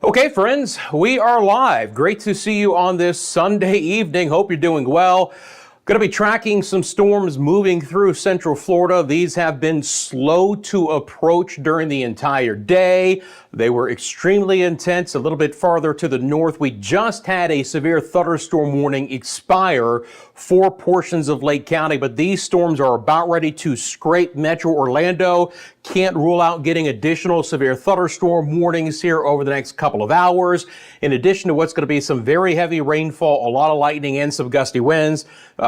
Okay, friends, we are live. Great to see you on this Sunday evening. Hope you're doing well. Going to be tracking some storms moving through Central Florida. These have been slow to approach during the entire day. They were extremely intense a little bit farther to the north. We just had a severe thunderstorm warning expire for portions of Lake County, but these storms are about ready to scrape Metro Orlando. Can't rule out getting additional severe thunderstorm warnings here over the next couple of hours. In addition to what's going to be some very heavy rainfall, a lot of lightning and some gusty winds.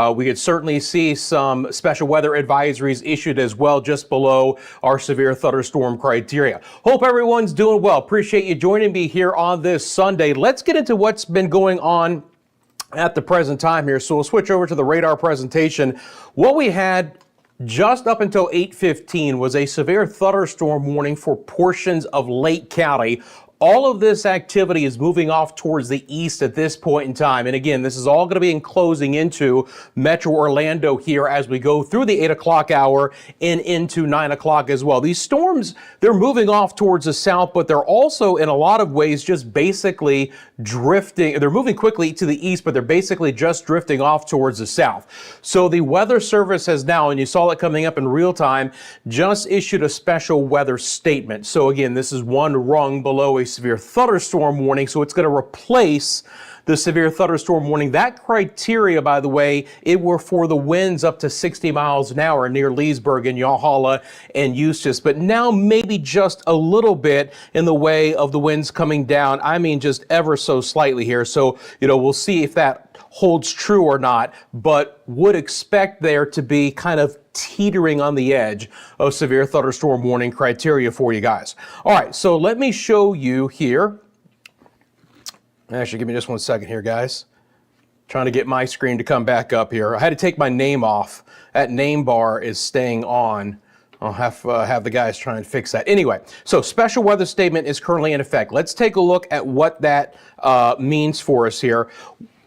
We could certainly see some special weather advisories issued as well just below our severe thunderstorm criteria. Hope everyone's doing well. Appreciate you joining me here on this Sunday. Let's get into what's been going on at the present time here. So we'll switch over to the radar presentation. What we had just up until 8:15 was a severe thunderstorm warning for portions of Lake County. All of this activity is moving off towards the east at this point in time. And again, this is all going to be enclosing into Metro Orlando here as we go through the 8 o'clock hour and into 9 o'clock as well. These storms, they're moving off towards the south, but they're also in a lot of ways just basically drifting. They're moving quickly to the east, but they're basically just drifting off towards the south. So the Weather Service has now, and you saw it coming up in real time, just issued a special weather statement. So again, this is one rung below a severe thunderstorm warning, so it's going to replace the severe thunderstorm warning. That criteria, by the way, it were for the winds up to 60 miles an hour near Leesburg and Yahala and Eustis, but now maybe just a little bit in the way of the winds coming down. I mean, just ever so slightly here. So, we'll see if that holds true or not, but would expect there to be kind of teetering on the edge of severe thunderstorm warning criteria for you guys. All right, so let me show you here. Actually, give me just one second here, guys. Trying to get my screen to come back up here. I had to take my name off. That name bar is staying on. I'll have the guys try and fix that. Anyway, so special weather statement is currently in effect. Let's take a look at what that means for us here.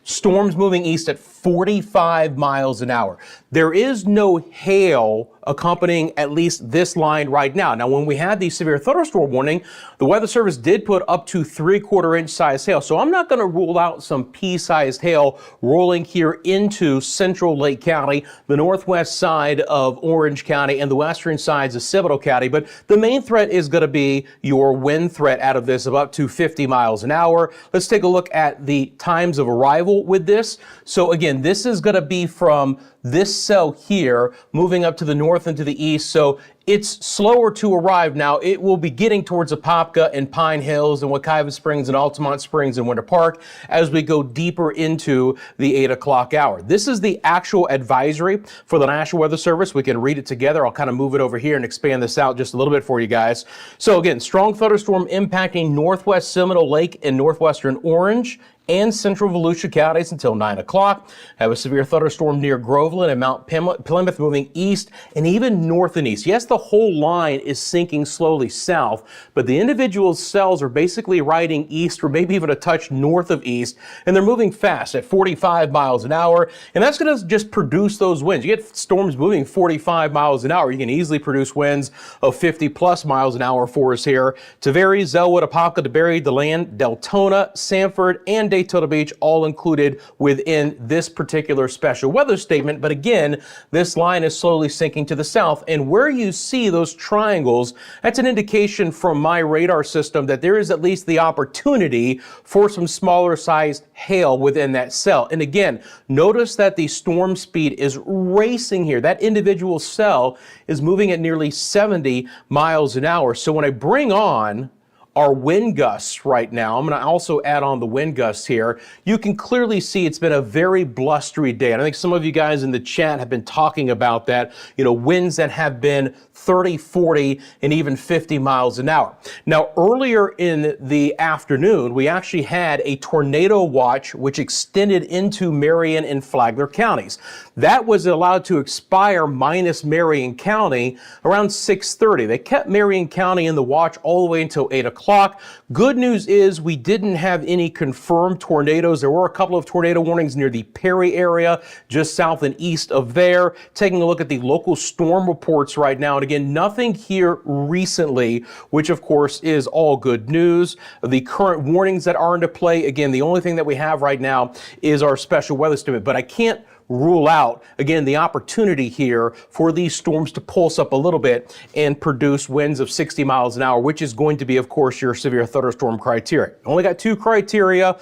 Storms moving east at 45 miles an hour. There is no hail accompanying at least this line right now. Now, when we had the severe thunderstorm warning, the Weather Service did put up to 3/4 inch size hail. So I'm not going to rule out some pea-sized hail rolling here into central Lake County, the northwest side of Orange County, and the western sides of Cibolo County. But the main threat is going to be your wind threat out of this of up to 50 miles an hour. Let's take a look at the times of arrival with this. So again, this is going to be from this cell here, moving up to the north and to the east. So it's slower to arrive now. It will be getting towards Apopka and Pine Hills and Wekiva Springs and Altamont Springs and Winter Park as we go deeper into the 8 o'clock hour. This is the actual advisory for the National Weather Service. We can read it together. I'll kind of move it over here and expand this out just a little bit for you guys. So again, strong thunderstorm impacting northwest Seminole Lake and northwestern Orange and central Volusia counties until 9 o'clock. Have a severe thunderstorm near Groveland and Mount Plymouth moving east and even north and east. Yes, the whole line is sinking slowly south, but the individual cells are basically riding east or maybe even a touch north of east, and they're moving fast at 45 miles an hour, and that's going to just produce those winds. You get storms moving 45 miles an hour, you can easily produce winds of 50 plus miles an hour for us here. Taveri, Zellwood, Apopka, DeBerry, DeLand, Deltona, Sanford, and Daytona Beach all included within this particular special weather statement. But again, this line is slowly sinking to the south, and where you see those triangles, that's an indication from my radar system that there is at least the opportunity for some smaller sized hail within that cell. And again, notice that the storm speed is racing here. That individual cell is moving at nearly 70 miles an hour. So when I bring on our wind gusts right now, I'm going to also add on the wind gusts here. You can clearly see it's been a very blustery day. And I think some of you guys in the chat have been talking about that, winds that have been 30, 40, and even 50 miles an hour. Now, earlier in the afternoon, we actually had a tornado watch which extended into Marion and Flagler counties. That was allowed to expire minus Marion County around 6:30. They kept Marion County in the watch all the way until 8 o'clock. o'clock. Good news is we didn't have any confirmed tornadoes. There were a couple of tornado warnings near the Perry area, just south and east of there. Taking a look at the local storm reports right now. And again, nothing here recently, which of course is all good news. The current warnings that are into play, again, the only thing that we have right now is our special weather statement, but I can't rule out, again, the opportunity here for these storms to pulse up a little bit and produce winds of 60 miles an hour, which is going to be, of course, your severe thunderstorm criteria. Only got two criteria.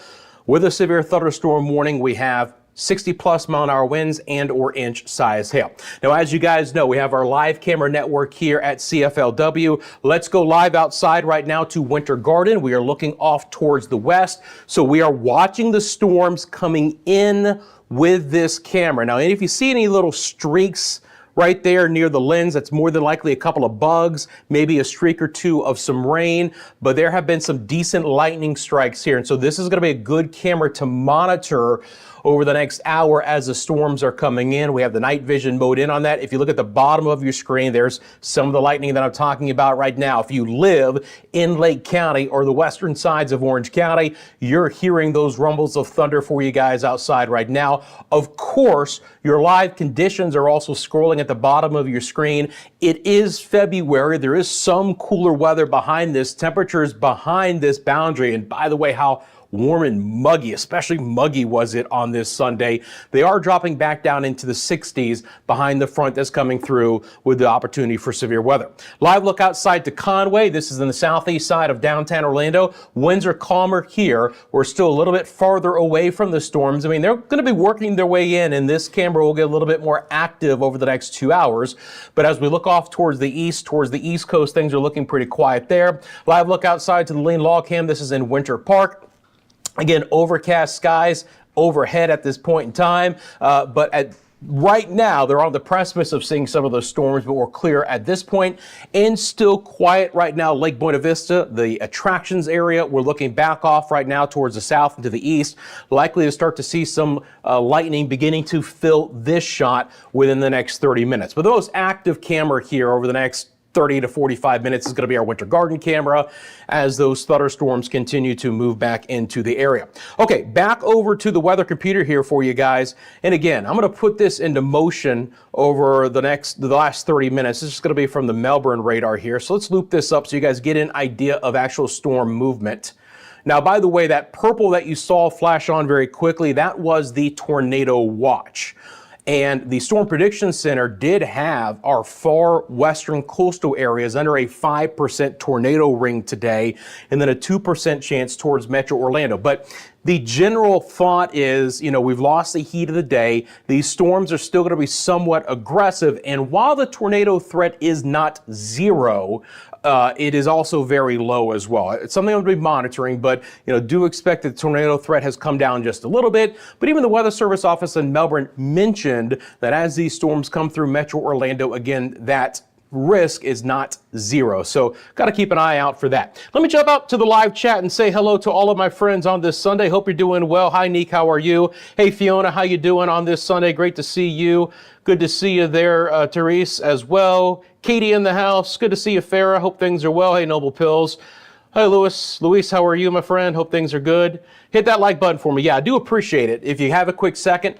With a severe thunderstorm warning, we have 60 plus mile an hour winds and or inch size hail. Now, as you guys know, we have our live camera network here at CFLW. Let's go live outside right now to Winter Garden. We are looking off towards the west. So we are watching the storms coming in with this camera. Now, if you see any little streaks right there near the lens, that's more than likely a couple of bugs, maybe a streak or two of some rain, but there have been some decent lightning strikes here. And so this is going to be a good camera to monitor over the next hour as the storms are coming in. We have the night vision mode in on that. If you look at the bottom of your screen, there's some of the lightning that I'm talking about right now. If you live in Lake County or the western sides of Orange County, you're hearing those rumbles of thunder for you guys outside right now. Of course, your live conditions are also scrolling at the bottom of your screen. It is February. There is some cooler weather behind this. Temperatures behind this boundary. And by the way, how warm and muggy, especially muggy was it on this Sunday. They are dropping back down into the 60s behind the front that's coming through with the opportunity for severe weather. Live look outside to Conway. This is in the southeast side of downtown Orlando. Winds are calmer here. We're still a little bit farther away from the storms. I mean, they're going to be working their way in, and this camera will get a little bit more active over the next 2 hours. But as we look off towards the east coast, things are looking pretty quiet there. Live look outside to the Lean Log Cam. This is in Winter Park. Again, overcast skies overhead at this point in time, but right now they're on the precipice of seeing some of those storms, but we're clear at this point and still quiet right now. Lake Buena Vista, the attractions area, we're looking back off right now towards the south and to the east, likely to start to see some lightning beginning to fill this shot within the next 30 minutes. But the most active camera here over the next 30 to 45 minutes is going to be our Winter Garden camera as those thunderstorms continue to move back into the area. Okay, back over to the weather computer here for you guys. And again, I'm going to put this into motion over the last 30 minutes. This is going to be from the Melbourne radar here. So let's loop this up so you guys get an idea of actual storm movement. Now, by the way, that purple that you saw flash on very quickly, that was the tornado watch. And the Storm Prediction Center did have our far western coastal areas under a 5% tornado ring today, and then a 2% chance towards Metro Orlando. But the general thought is, we've lost the heat of the day. These storms are still going to be somewhat aggressive. And while the tornado threat is not zero, it is also very low as well. It's something I'm going to be monitoring, but do expect that the tornado threat has come down just a little bit. But even the Weather Service office in Melbourne mentioned that as these storms come through Metro Orlando, again, that risk is not zero. So got to keep an eye out for that. Let me jump out to the live chat and say hello to all of my friends on this Sunday. Hope you're doing well. Hi, Neek. How are you? Hey, Fiona. How you doing on this Sunday? Great to see you. Good to see you there, Therese, as well. Katie in the house. Good to see you, Farah. Hope things are well. Hey, Noble Pills. Hi, Louis. Luis, how are you, my friend? Hope things are good. Hit that like button for me. Yeah, I do appreciate it. If you have a quick second,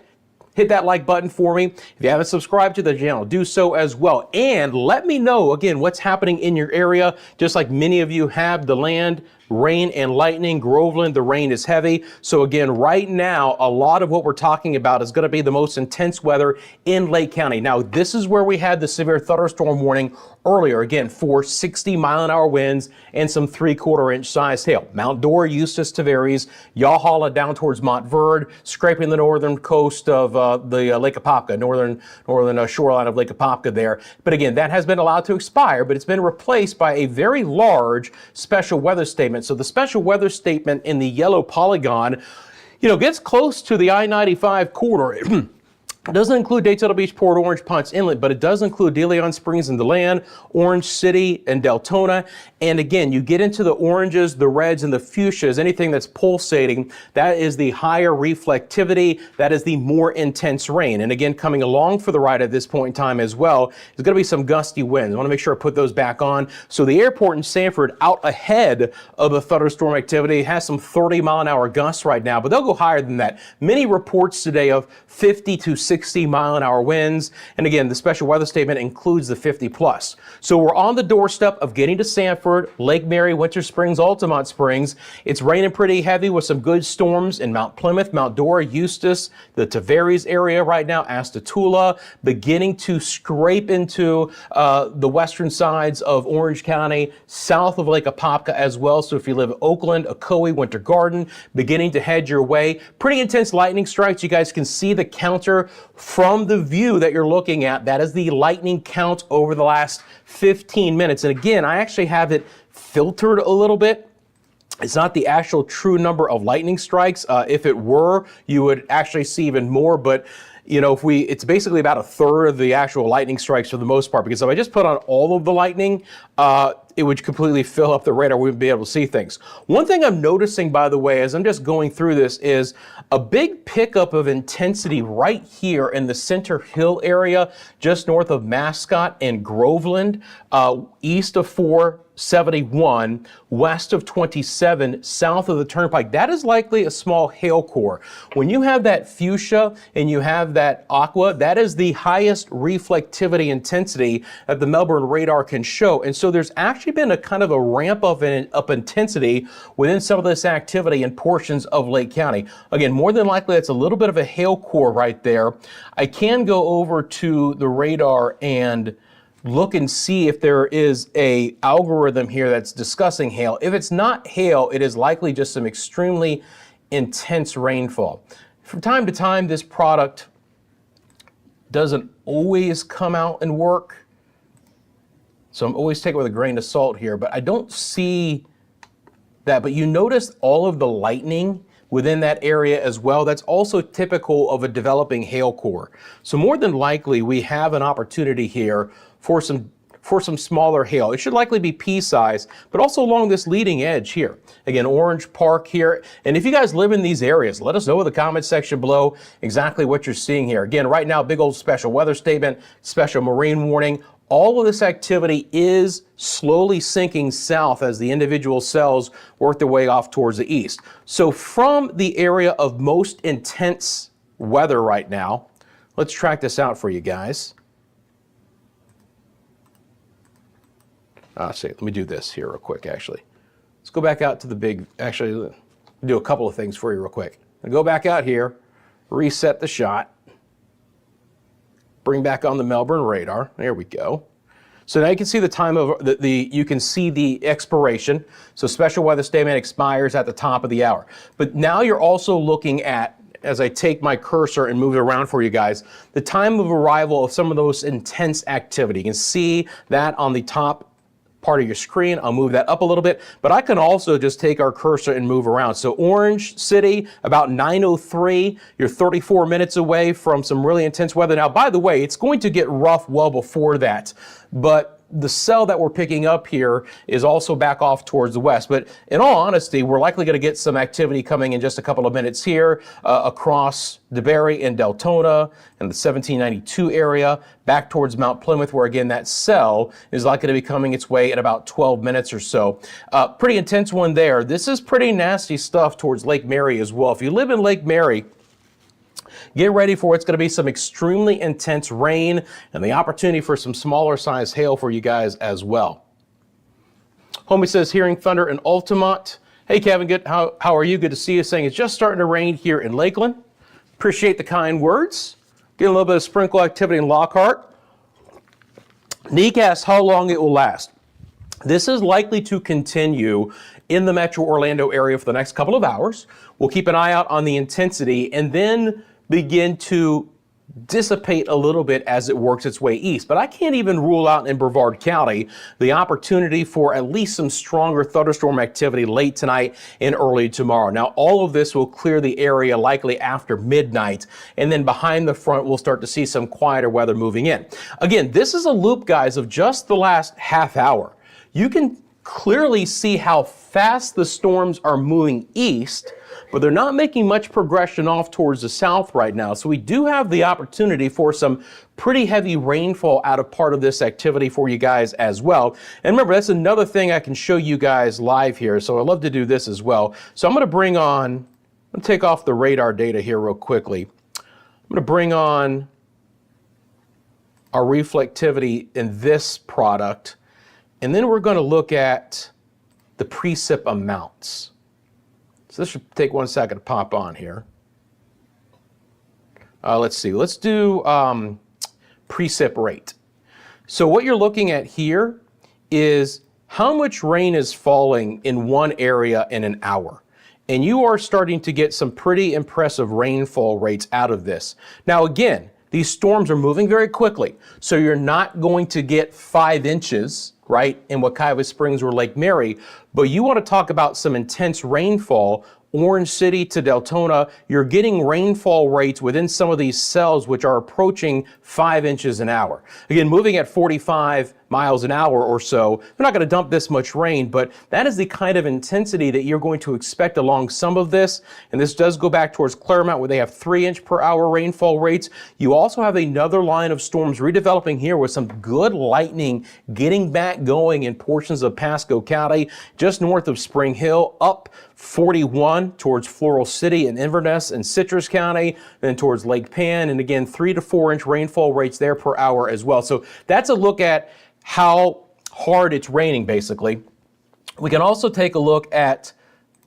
hit that like button for me. If you haven't subscribed to the channel, do so as well. And let me know, again, what's happening in your area. Just like many of you have, the land, rain and lightning. Groveland, the rain is heavy. So again, right now, a lot of what we're talking about is going to be the most intense weather in Lake County. Now, this is where we had the severe thunderstorm warning earlier, again, for 60-mile-an-hour winds and some 3/4 inch size hail. Mount Dora, Eustis, Tavares, Yahalla down towards Montverde, scraping the northern coast of the Lake Apopka, northern shoreline of Lake Apopka there. But again, that has been allowed to expire, but it's been replaced by a very large special weather statement. So the special weather statement in the yellow polygon, gets close to the I-95 corridor. It doesn't include Daytona Beach, Port Orange, Ponce Inlet, but it does include De Leon Springs and DeLand, Orange City and Deltona. And again, you get into the oranges, the reds, and the fuchsias, anything that's pulsating, that is the higher reflectivity, that is the more intense rain. And again, coming along for the ride at this point in time as well, there's going to be some gusty winds. I want to make sure I put those back on. So the airport in Sanford out ahead of the thunderstorm activity has some 30-mile-an-hour gusts right now, but they'll go higher than that. Many reports today of 50 to 60-mile-an-hour winds. And again, the special weather statement includes the 50 plus. So we're on the doorstep of getting to Sanford, Lake Mary, Winter Springs, Altamont Springs. It's raining pretty heavy with some good storms in Mount Plymouth, Mount Dora, Eustis, the Tavares area right now, Astatula, beginning to scrape into the western sides of Orange County, south of Lake Apopka as well. So if you live in Oakland, Ocoee, Winter Garden, beginning to head your way. Pretty intense lightning strikes. You guys can see the counter from the view that you're looking at. That is the lightning count over the last 15 minutes. And again, I actually have it filtered a little bit. It's not the actual true number of lightning strikes. If it were, you would actually see even more. But you know, it's basically about a third of the actual lightning strikes for the most part, because if I just put on all of the lightning, it would completely fill up the radar. We wouldn't be able to see things. One thing I'm noticing, by the way, as I'm just going through this, is a big pickup of intensity right here in the Center Hill area, just north of Mascot and Groveland, east of 471, west of 27, south of the Turnpike. That is likely a small hail core. When you have that fuchsia and you have that aqua, that is the highest reflectivity intensity that the Melbourne radar can show. And so there's actually been a kind of a ramp up intensity within some of this activity in portions of Lake County. Again, more than likely, it's a little bit of a hail core right there. I can go over to the radar and look and see if there is a algorithm here that's discussing hail. If it's not hail, it is likely just some extremely intense rainfall. From time to time, this product doesn't always come out and work. So I'm always taking it with a grain of salt here, but I don't see that. But you notice all of the lightning within that area as well. That's also typical of a developing hail core. So more than likely, we have an opportunity here for some smaller hail. It should likely be pea size, but also along this leading edge here. Again, Orange Park here. And if you guys live in these areas, let us know in the comment section below exactly what you're seeing here. Again, right now, big old special weather statement, special marine warning. All of this activity is slowly sinking south as the individual cells work their way off towards the east. So from the area of most intense weather right now, let's track this out for you guys. Let me do this here real quick, actually. Let's go back out to the big, actually, do a couple of things for you real quick. I'll go back out here, reset the shot, bring back on the Melbourne radar. There we go. So now you can see the time of you can see the expiration. So special weather statement expires at the top of the hour. But now you're also looking at, as I take my cursor and move it around for you guys, the time of arrival of some of those intense activity. You can see that on the top part of your screen. I'll move that up a little bit, but I can also just take our cursor and move around. So Orange City, about 9:03, you're 34 minutes away from some really intense weather. Now, by the way, it's going to get rough well before that, but the cell that we're picking up here is also back off towards the west. But in all honesty, we're likely going to get some activity coming in just a couple of minutes here across DeBary and Deltona and the 1792 area, back towards Mount Plymouth, where again, that cell is likely to be coming its way in about 12 minutes or so. Pretty intense one there. This is pretty nasty stuff towards Lake Mary as well. If you live in Lake Mary, get ready for it's going to be some extremely intense rain and the opportunity for some smaller size hail for you guys as well. Homie says, hearing thunder in Altamont. Hey, Kevin, good. How are you? Good to see you. Saying it's just starting to rain here in Lakeland. Appreciate the kind words. Getting a little bit of sprinkle activity in Lockhart. Neek asks how long it will last. This is likely to continue in the Metro Orlando area for the next couple of hours. We'll keep an eye out on the intensity and then begin to dissipate a little bit as it works its way east. But I can't even rule out in Brevard County the opportunity for at least some stronger thunderstorm activity late tonight and early tomorrow. Now, all of this will clear the area likely after midnight, and then behind the front we'll start to see some quieter weather moving in. Again, this is a loop, guys, of just the last half hour. You can clearly see how fast the storms are moving east, but they're not making much progression off towards the south right now. So we do have the opportunity for some pretty heavy rainfall out of part of this activity for you guys as well. And remember, that's another thing I can show you guys live here. So I'd love to do this as well. So I'm going to take off the radar data here real quickly. I'm going to bring on our reflectivity in this product. And then we're going to look at the precip amounts. So this should take 1 second to pop on here. Let's see. Let's do precip rate. So what you're looking at here is how much rain is falling in one area in an hour. And you are starting to get some pretty impressive rainfall rates out of this. Now again, these storms are moving very quickly. So you're not going to get 5 inches, right, in Wekiwa Springs or Lake Mary, but you want to talk about some intense rainfall. Orange City to Deltona, you're getting rainfall rates within some of these cells which are approaching 5 inches an hour. Again, moving at 45 miles an hour or so, they're not going to dump this much rain, but that is the kind of intensity that you're going to expect along some of this. And this does go back towards Claremont, where they have 3-inch per hour rainfall rates. You also have another line of storms redeveloping here with some good lightning getting back going in portions of Pasco County, just north of Spring Hill, up 41 towards Floral City and Inverness and Citrus County, then towards Lake Pan, and again 3 to 4 inch rainfall rates there per hour as well. So that's a look at how hard it's raining, basically. We can also take a look at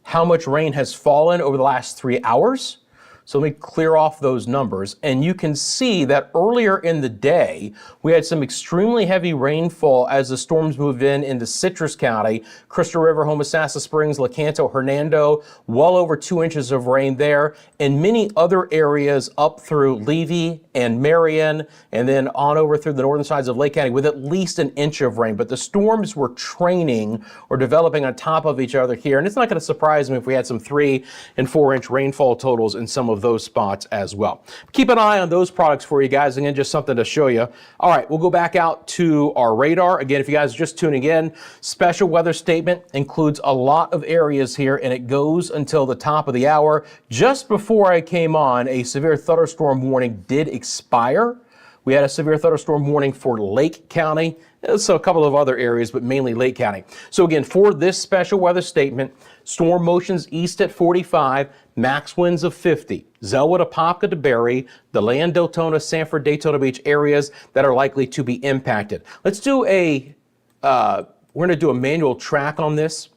how much rain has fallen over the last 3 hours. So let me clear off those numbers, and you can see that earlier in the day we had some extremely heavy rainfall as the storms moved in into Citrus County, Crystal River, Homosassa Springs, Lecanto, Hernando, well over 2 inches of rain there, and many other areas up through Levy and Marion, and then on over through the northern sides of Lake County with at least 1 inch of rain. But the storms were training or developing on top of each other here, and it's not going to surprise me if we had some 3 and 4 inch rainfall totals in some of those spots as well. Keep an eye on those products for you guys. Again, just something to show you. All right, we'll go back out to our radar. Again, if you guys are just tuning in, special weather statement includes a lot of areas here, and it goes until the top of the hour. Just before I came on, a severe thunderstorm warning did expire. We had a severe thunderstorm warning for Lake County, so a couple of other areas, but mainly Lake County. So again, for this special weather statement, storm motions east at 45, max winds of 50. Zellwood, Apopka to Berry, DeLand, Deltona, Sanford, Daytona Beach areas that are likely to be impacted. Let's do we're going to do a manual track on this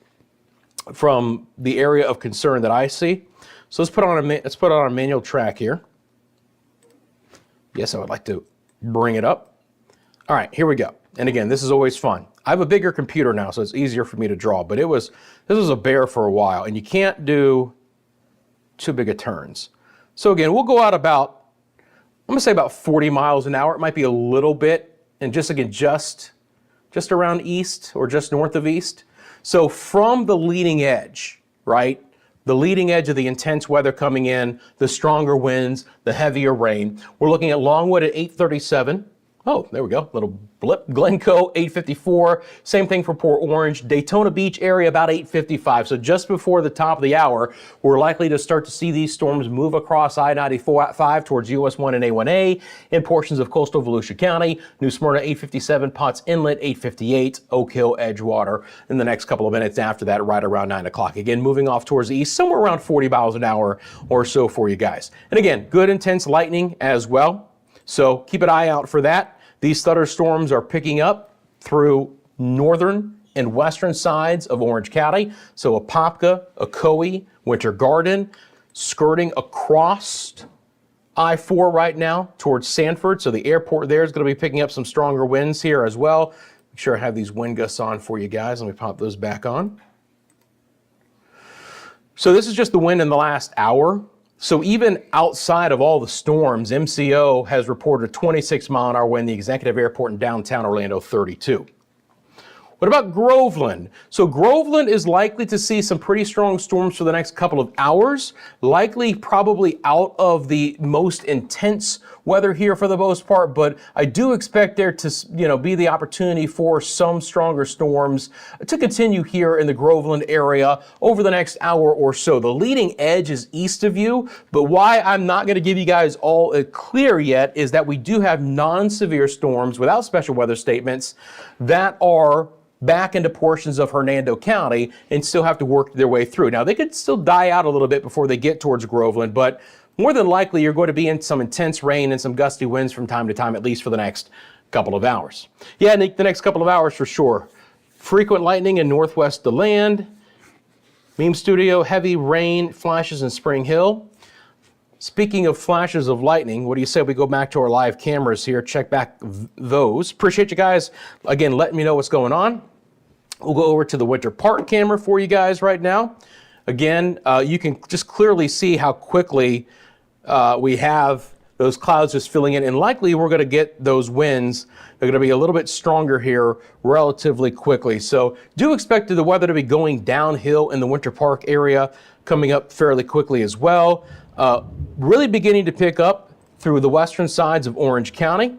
from the area of concern that I see. So let's put on a manual track here. Yes, I would like to bring it up. All right, here we go. And again, this is always fun. I have a bigger computer now, so it's easier for me to draw, but this was a bear for a while, and you can't do too big of turns. So again, we'll go out about, I'm gonna say about 40 miles an hour. It might be a little bit, and just around east or just north of east. So from the leading edge, right? The leading edge of the intense weather coming in, the stronger winds, the heavier rain. We're looking at Longwood at 837. Oh, there we go, little blip. Glencoe, 854. Same thing for Port Orange. Daytona Beach area, about 855. So just before the top of the hour, we're likely to start to see these storms move across I-95 towards US 1 and A1A in portions of coastal Volusia County. New Smyrna, 857. Potts Inlet, 858. Oak Hill, Edgewater in the next couple of minutes after that, right around 9 o'clock. Again, moving off towards the east, somewhere around 40 miles an hour or so for you guys. And again, good intense lightning as well. So keep an eye out for that. These thunderstorms are picking up through northern and western sides of Orange County. So Apopka, Ocoee, Winter Garden, skirting across I-4 right now towards Sanford. So the airport there is going to be picking up some stronger winds here as well. Make sure I have these wind gusts on for you guys. Let me pop those back on. So this is just the wind in the last hour. So even outside of all the storms, MCO has reported a 26-mile-an-hour wind, the executive airport in downtown Orlando 32. What about Groveland? So Groveland is likely to see some pretty strong storms for the next couple of hours, likely probably out of the most intense weather here for the most part, but I do expect there to, be the opportunity for some stronger storms to continue here in the Groveland area over the next hour or so. The leading edge is east of you, but why I'm not going to give you guys all clear yet is that we do have non-severe storms without special weather statements that are back into portions of Hernando County and still have to work their way through. Now, they could still die out a little bit before they get towards Groveland, but more than likely you're going to be in some intense rain and some gusty winds from time to time, at least for the next couple of hours. Yeah, Nick, the next couple of hours for sure. Frequent lightning in northwest DeLand. Meme Studio, heavy rain flashes in Spring Hill. Speaking of flashes of lightning, what do you say we go back to our live cameras here, check back those. Appreciate you guys, again, letting me know what's going on. We'll go over to the Winter Park camera for you guys right now. Again, you can just clearly see how quickly we have those clouds just filling in, and likely we're going to get those winds. They're going to be a little bit stronger here relatively quickly. So do expect the weather to be going downhill in the Winter Park area coming up fairly quickly as well. Really beginning to pick up through the western sides of Orange County. I'm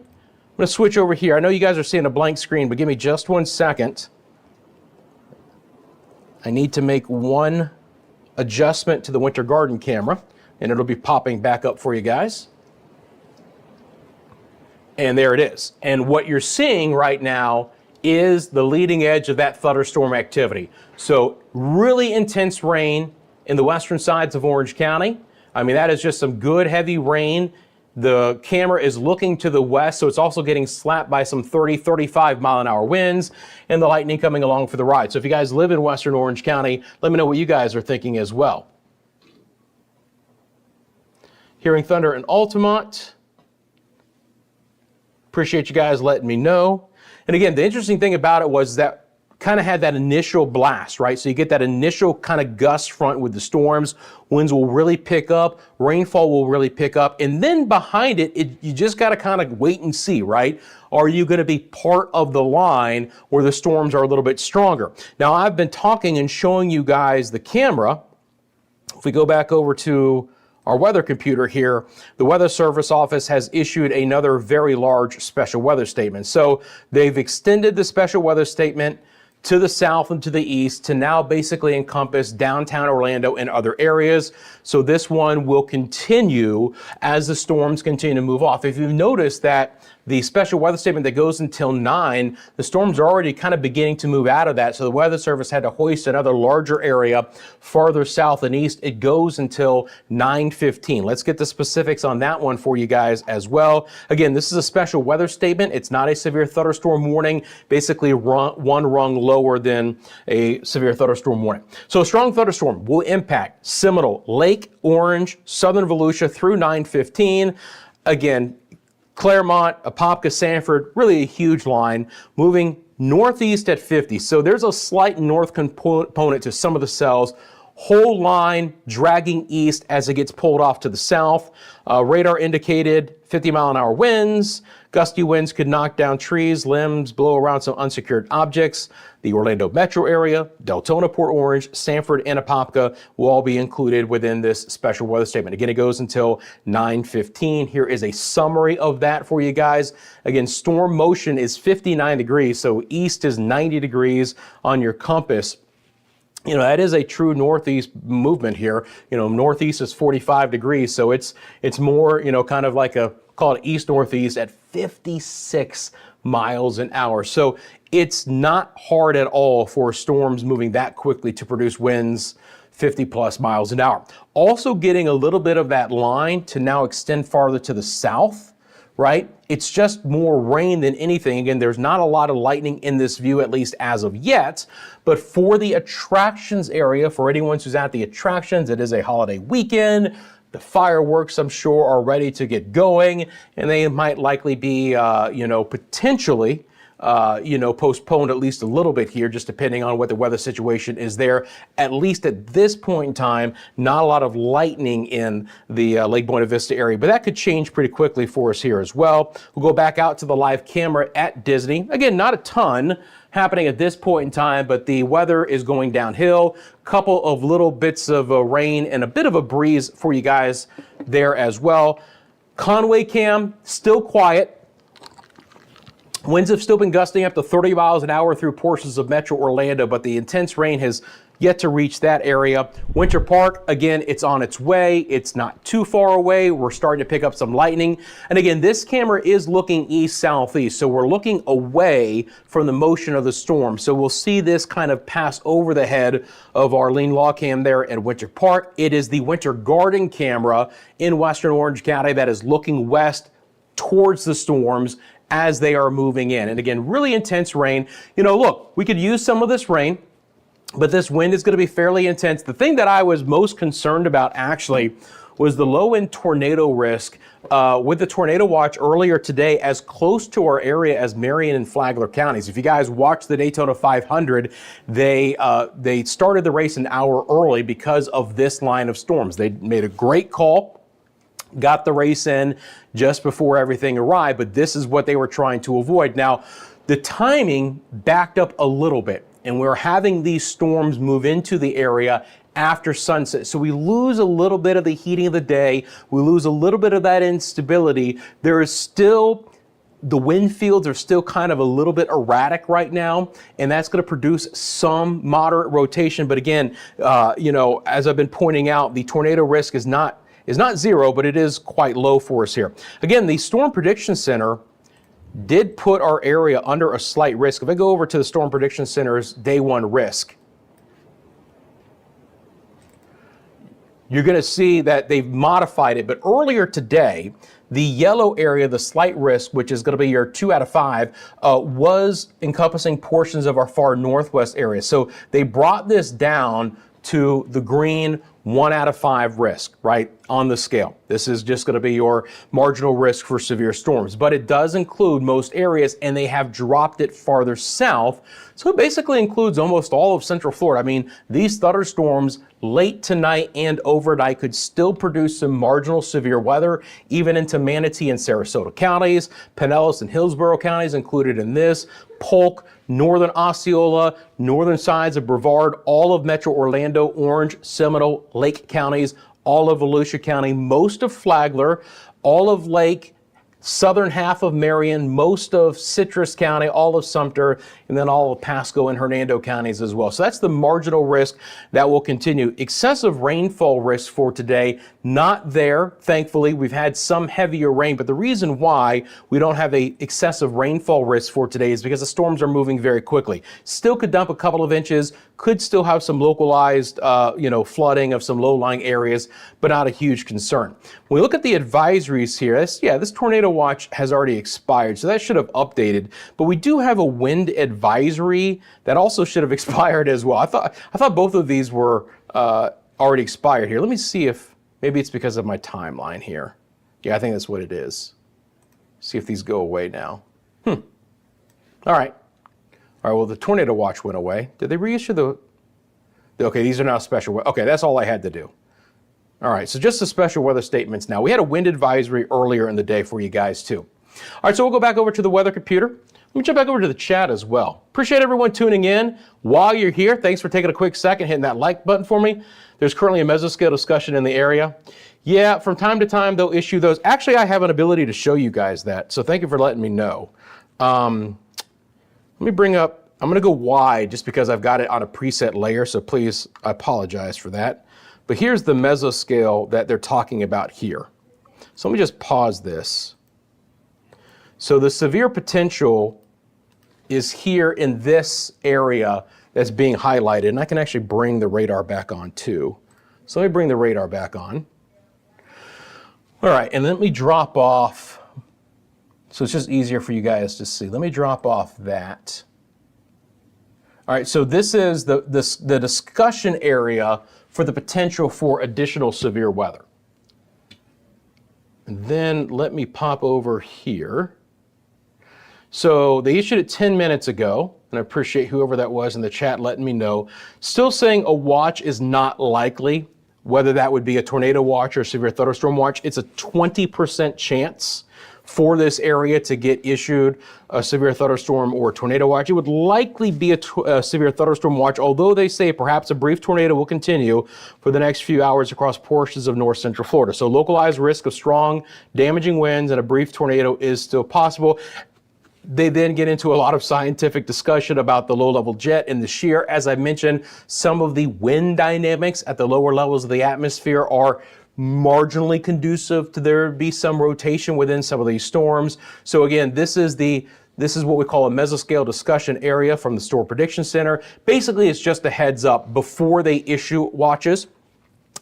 going to switch over here. I know you guys are seeing a blank screen, but give me just 1 second. I need to make one adjustment to the Winter Garden camera, and it'll be popping back up for you guys. And there it is. And what you're seeing right now is the leading edge of that thunderstorm activity. So really intense rain in the western sides of Orange County. I mean, that is just some good heavy rain. The camera is looking to the west, so it's also getting slapped by some 30, 35-mile-an-hour winds and the lightning coming along for the ride. So if you guys live in western Orange County, let me know what you guys are thinking as well. Hearing thunder in Altamont. Appreciate you guys letting me know. And again, the interesting thing about it was that kind of had that initial blast, right? So you get that initial kind of gust front with the storms. Winds will really pick up, rainfall will really pick up, and then behind it, you just got to kind of wait and see, right? Are you going to be part of the line where the storms are a little bit stronger? Now, I've been talking and showing you guys the camera. If we go back over to our weather computer here, the Weather Service office has issued another very large special weather statement. So they've extended the special weather statement to the south and to the east to now basically encompass downtown Orlando and other areas. So this one will continue as the storms continue to move off. If you've noticed that the special weather statement that goes until 9, the storms are already kind of beginning to move out of that. So the Weather Service had to hoist another larger area farther south and east. It goes until 9:15. Let's get the specifics on that one for you guys as well. Again, this is a special weather statement. It's not a severe thunderstorm warning, basically one rung lower than a severe thunderstorm warning. So a strong thunderstorm will impact Seminole, Lake Orange, southern Volusia through 9:15. Again, Claremont, Apopka, Sanford, really a huge line, moving northeast at 50. So there's a slight north component to some of the cells. Whole line dragging east as it gets pulled off to the south. Radar indicated 50-mile-an-hour winds. Gusty winds could knock down trees, limbs, blow around some unsecured objects. The Orlando metro area, Deltona, Port Orange, Sanford, and Apopka will all be included within this special weather statement. Again, it goes until 9:15. Here is a summary of that for you guys. Again, storm motion is 59 degrees, so east is 90 degrees on your compass. That is a true northeast movement here. Northeast is 45 degrees, so it's more, kind of like a, call it east-northeast at 56 miles an hour. So it's not hard at all for storms moving that quickly to produce winds 50+ miles an hour. Also getting a little bit of that line to now extend farther to the south, right? It's just more rain than anything. Again, there's not a lot of lightning in this view, at least as of yet, but for the attractions area, for anyone who's at the attractions, it is a holiday weekend. The fireworks, I'm sure, are ready to get going, and they might likely be, potentially postponed at least a little bit here, just depending on what the weather situation is there. At least at this point in time, not a lot of lightning in the Lake Buena Vista area, but that could change pretty quickly for us here as well. We'll go back out to the live camera at Disney. Again, not a ton happening at this point in time, but the weather is going downhill. Couple of little bits of rain and a bit of a breeze for you guys there as well. Conway cam, still quiet. Winds have still been gusting up to 30 miles an hour through portions of Metro Orlando, but the intense rain has yet to reach that area. Winter Park, again, it's on its way. It's not too far away. We're starting to pick up some lightning. And again, this camera is looking east-southeast, so we're looking away from the motion of the storm. So we'll see this kind of pass over the head of our lean log cam there at Winter Park. It is the Winter Garden camera in Western Orange County that is looking west towards the storms as they are moving in. And again, really intense rain. Look, we could use some of this rain, but this wind is going to be fairly intense. The thing that I was most concerned about actually was the low-end tornado risk with the tornado watch earlier today as close to our area as Marion and Flagler counties. If you guys watched the Daytona 500, they started the race an hour early because of this line of storms. They made a great call, got the race in just before everything arrived, but this is what they were trying to avoid. Now, the timing backed up a little bit, and we're having these storms move into the area after sunset. So we lose a little bit of the heating of the day. We lose a little bit of that instability. There is still, the wind fields are still kind of a little bit erratic right now, and that's going to produce some moderate rotation. But again, as I've been pointing out, the tornado risk is not zero, but it is quite low for us here. Again, the Storm Prediction Center did put our area under a slight risk. If I go over to the Storm Prediction Center's day one risk, you're going to see that they've modified it. But earlier today, the yellow area, the slight risk, which is going to be your 2 out of 5, was encompassing portions of our far northwest area. So they brought this down to the green 1 out of 5 risk, right, on the scale. This is just going to be your marginal risk for severe storms, but it does include most areas, and they have dropped it farther south. So it basically includes almost all of Central Florida. I mean, these thunderstorms late tonight and overnight could still produce some marginal severe weather, even into Manatee and Sarasota counties, Pinellas and Hillsborough counties included in this, Polk, northern Osceola, northern sides of Brevard, all of Metro Orlando, Orange, Seminole, Lake counties, all of Volusia County, most of Flagler, all of Lake, southern half of Marion, most of Citrus County, all of Sumter, and then all of Pasco and Hernando counties as well. So that's the marginal risk that will continue. Excessive rainfall risk for today, not there. Thankfully, we've had some heavier rain, but the reason why we don't have a excessive rainfall risk for today is because the storms are moving very quickly. Still could dump a couple of inches, could still have some localized, flooding of some low-lying areas, but not a huge concern. When we look at the advisories here, this tornado watch has already expired, so that should have updated. But we do have a wind advisory that also should have expired as well. I thought both of these were already expired here. Let me see if maybe it's because of my timeline here. Yeah, I think that's what it is. See if these go away now. All right. All right, well, the tornado watch went away. Did they reissue the... Okay, these are now special... Okay, that's all I had to do. All right, so just the special weather statements now. We had a wind advisory earlier in the day for you guys, too. All right, so we'll go back over to the weather computer. Let me jump back over to the chat as well. Appreciate everyone tuning in. While you're here, thanks for taking a quick second, hitting that like button for me. There's currently a mesoscale discussion in the area. Yeah, from time to time, they'll issue those. Actually, I have an ability to show you guys that, so thank you for letting me know. Let me bring up, I'm going to go wide just because I've got it on a preset layer, so please, I apologize for that. But here's the mesoscale that they're talking about here. So let me just pause this. So the severe potential is here in this area that's being highlighted, and I can actually bring the radar back on too. So let me bring the radar back on. All right, and let me drop off, so it's just easier for you guys to see. Let me drop off that. All right, so this is the discussion area for the potential for additional severe weather. And then let me pop over here. So they issued it 10 minutes ago, and I appreciate whoever that was in the chat letting me know. Still saying a watch is not likely, whether that would be a tornado watch or a severe thunderstorm watch. It's a 20% chance for this area to get issued a severe thunderstorm or tornado watch. It would likely be a severe thunderstorm watch, although they say perhaps a brief tornado will continue for the next few hours across portions of north central Florida. So localized risk of strong, damaging winds and a brief tornado is still possible. They then get into a lot of scientific discussion about the low-level jet and the shear. As I mentioned, some of the wind dynamics at the lower levels of the atmosphere are marginally conducive to there be some rotation within some of these storms. So again, this is what we call a mesoscale discussion area from the Storm Prediction Center. Basically, it's just a heads up before they issue watches.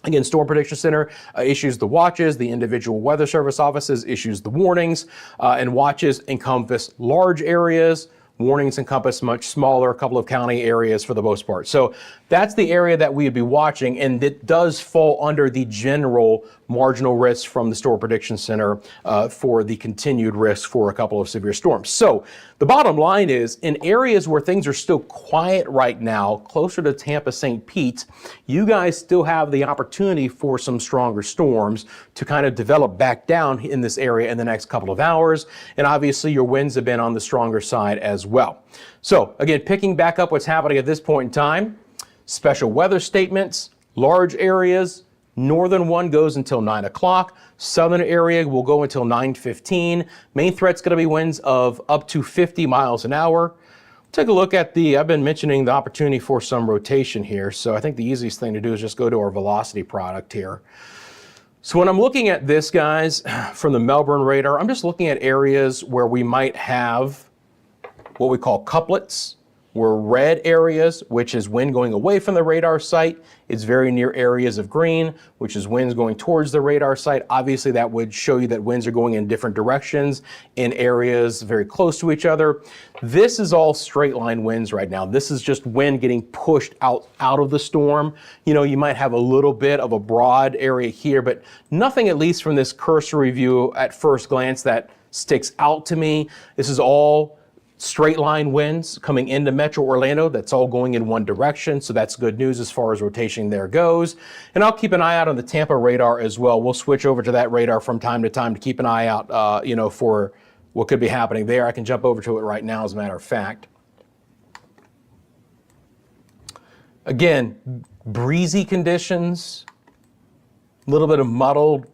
Again, Storm Prediction Center issues the watches, the individual weather service offices issues the warnings, and watches encompass large areas. Warnings encompass much smaller, a couple of county areas for the most part. So that's the area that we would be watching, and it does fall under the general marginal risk from the Storm Prediction Center for the continued risk for a couple of severe storms. So the bottom line is, in areas where things are still quiet right now, closer to Tampa, St. Pete, you guys still have the opportunity for some stronger storms to kind of develop back down in this area in the next couple of hours. And obviously your winds have been on the stronger side as well. So again, picking back up what's happening at this point in time, special weather statements, large areas. Northern one goes until 9 o'clock. Southern area will go until 9:15. Main threat's going to be winds of up to 50 miles an hour. Take a look at I've been mentioning the opportunity for some rotation here. So I think the easiest thing to do is just go to our velocity product here. So when I'm looking at this, guys, from the Melbourne radar, I'm just looking at areas where we might have what we call couplets. Were red areas, which is wind going away from the radar site. It's very near areas of green, which is winds going towards the radar site. Obviously, that would show you that winds are going in different directions in areas very close to each other. This is all straight line winds right now. This is just wind getting pushed out of the storm. You know, you might have a little bit of a broad area here, but nothing, at least from this cursory view at first glance, that sticks out to me. This is all straight line winds coming into Metro Orlando. That's all going in one direction. So that's good news as far as rotation there goes. And I'll keep an eye out on the Tampa radar as well. We'll switch over to that radar from time to time to keep an eye out, for what could be happening there. I can jump over to it right now, as a matter of fact. Again, breezy conditions, a little bit of muddled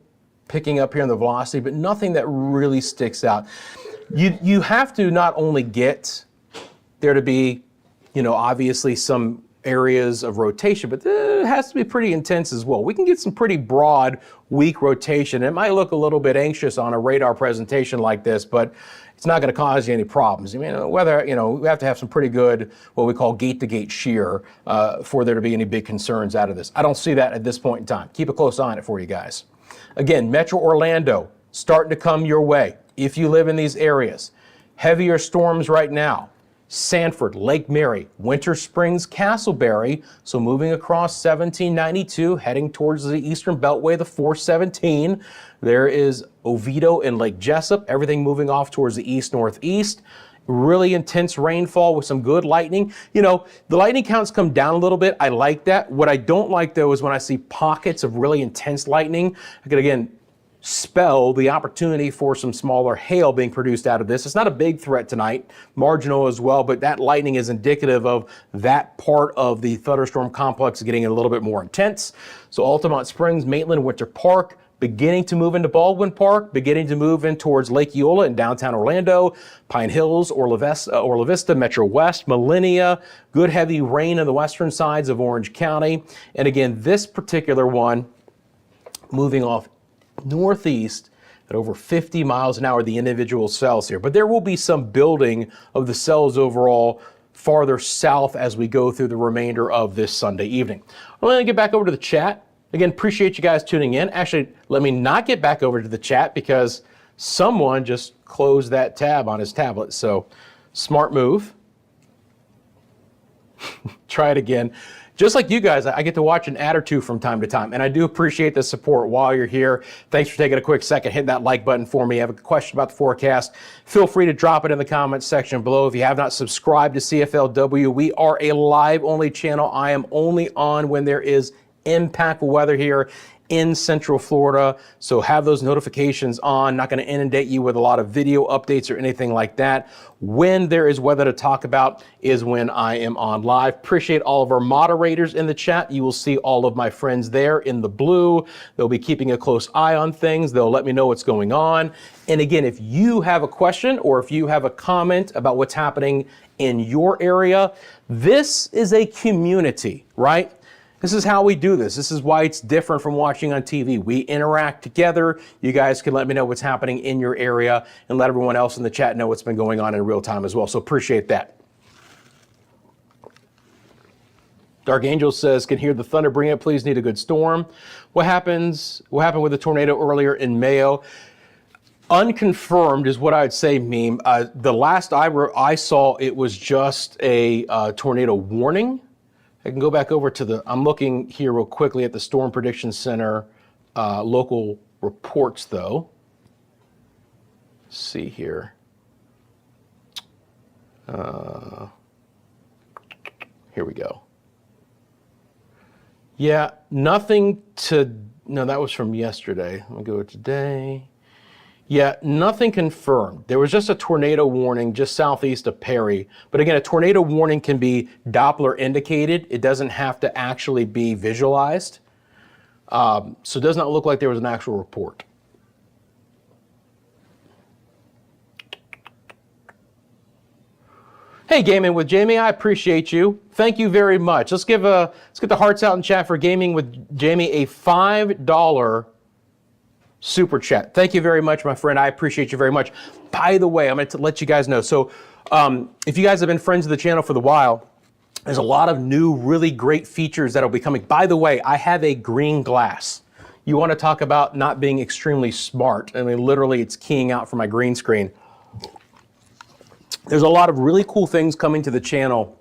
picking up here in the velocity, but nothing that really sticks out. You have to not only get there to be, obviously some areas of rotation, but it has to be pretty intense as well. We can get some pretty broad, weak rotation. It might look a little bit anxious on a radar presentation like this, but it's not going to cause you any problems. I mean, we have to have some pretty good, what we call gate-to-gate shear for there to be any big concerns out of this. I don't see that at this point in time. Keep a close eye on it for you guys. Again, Metro Orlando starting to come your way. If you live in these areas, heavier storms right now, Sanford, Lake Mary, Winter Springs, Castleberry, so moving across 1792, heading towards the Eastern Beltway, the 417. There is Oviedo and Lake Jessup, everything moving off towards the east-northeast. Really intense rainfall with some good lightning. The lightning counts come down a little bit. I like that. What I don't like, though, is when I see pockets of really intense lightning. I could, again, spell the opportunity for some smaller hail being produced out of this. It's not a big threat tonight, marginal as well, but that lightning is indicative of that part of the thunderstorm complex getting a little bit more intense. So Altamont Springs, Maitland, Winter Park, beginning to move into Baldwin Park, beginning to move in towards Lake Eola in downtown Orlando, Pine Hills, Orla Vista, Metro West, Millenia, good heavy rain in the western sides of Orange County. And again, this particular one moving off northeast at over 50 miles an hour, the individual cells here. But there will be some building of the cells overall farther south as we go through the remainder of this Sunday evening. I'm going to get back over to the chat. Again, appreciate you guys tuning in. Actually, let me not get back over to the chat because someone just closed that tab on his tablet. So smart move. Try it again. just like you guys, I get to watch an ad or two from time to time, and I do appreciate the support while you're here. Thanks for taking a quick second, hitting that like button for me. Have a question about the forecast, feel free to drop it in the comments section below. If you have not subscribed to CFLW, we are a live-only channel. I am only on when there is impactful weather here in Central Florida, so have those notifications on. Not going to inundate you with a lot of video updates or anything like that. When there is weather to talk about is when I am on live. Appreciate all of our moderators in the chat. You will see all of my friends there in the blue. They'll be keeping a close eye on things. They'll let me know what's going on. And again, if you have a question or if you have a comment about what's happening in your area, this is a community, right? This is how we do this. This is why it's different from watching on TV. We interact together. You guys can let me know what's happening in your area and let everyone else in the chat know what's been going on in real time as well. So appreciate that. Dark Angel says, can hear the thunder, bring it, please, need a good storm. What happened with the tornado earlier in Mayo? Unconfirmed is what I'd say, Meme. The last I saw, it was just a tornado warning. I can go back over to I'm looking here real quickly at the Storm Prediction Center local reports though. Let's see here. Here we go. Yeah, nothing no, that was from yesterday. Let me go to today. Yeah, nothing confirmed. There was just a tornado warning just southeast of Perry. But again, a tornado warning can be Doppler indicated. It doesn't have to actually be visualized. So it does not look like there was an actual report. Hey, Gaming with Jamie, I appreciate you. Thank you very much. Let's get the hearts out in chat for Gaming with Jamie, a $5 super chat. Thank you very much, my friend. I appreciate you very much. By the way, I'm going to let you guys know. So if you guys have been friends of the channel for a while, there's a lot of new, really great features that'll be coming. By the way, I have a green glass. You want to talk about not being extremely smart. I mean, literally, it's keying out from my green screen. There's a lot of really cool things coming to the channel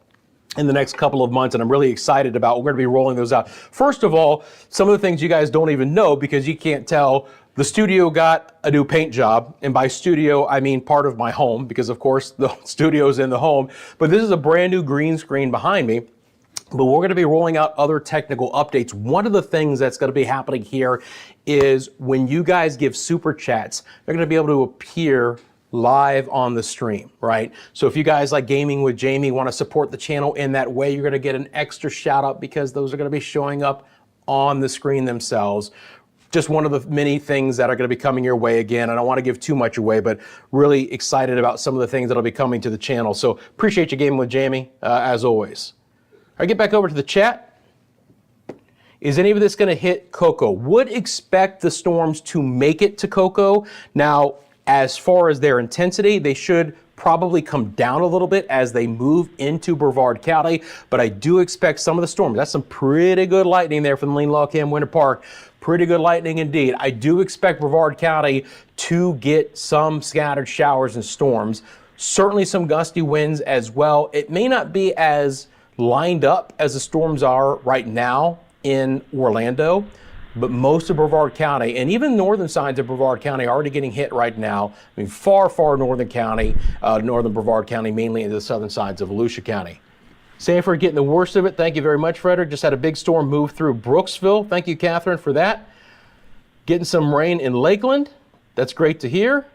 in the next couple of months, and I'm really excited about. We're going to be rolling those out. First of all, some of the things you guys don't even know because you can't tell. The studio got a new paint job, and by studio, I mean part of my home, because of course the studio's in the home, but this is a brand new green screen behind me. But we're going to be rolling out other technical updates. One of the things that's going to be happening here is when you guys give super chats, they're going to be able to appear live on the stream, right? So if you guys like Gaming with Jamie want to support the channel in that way, you're going to get an extra shout out because those are going to be showing up on the screen themselves. Just one of the many things that are going to be coming your way again. I don't want to give too much away, but really excited about some of the things that'll be coming to the channel. So appreciate you Gaming with Jamie, as always. All right, get back over to the chat. Is any of this going to hit Cocoa? Would expect the storms to make it to Cocoa. Now, as far as their intensity, they should probably come down a little bit as they move into Brevard County, but I do expect some of the storms. That's some pretty good lightning there from the Lean Log Cam Winter Park. Pretty good lightning indeed. I do expect Brevard County to get some scattered showers and storms. Certainly some gusty winds as well. It may not be as lined up as the storms are right now in Orlando, but most of Brevard County and even northern sides of Brevard County are already getting hit right now. I mean, far northern county, northern Brevard County, mainly into the southern sides of Volusia County. Sanford getting the worst of it. Thank you very much, Frederick. Just had a big storm move through Brooksville. Thank you, Catherine, for that. Getting some rain in Lakeland. That's great to hear.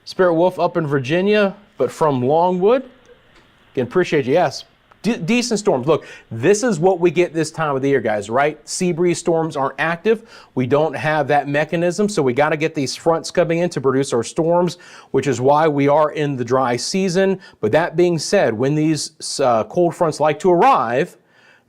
Spirit Wolf up in Virginia, but from Longwood. Again, appreciate you. Yes. Decent storms. Look, this is what we get this time of the year, guys, right? Sea breeze storms aren't active. We don't have that mechanism, so we got to get these fronts coming in to produce our storms, which is why we are in the dry season. But that being said, when these cold fronts like to arrive,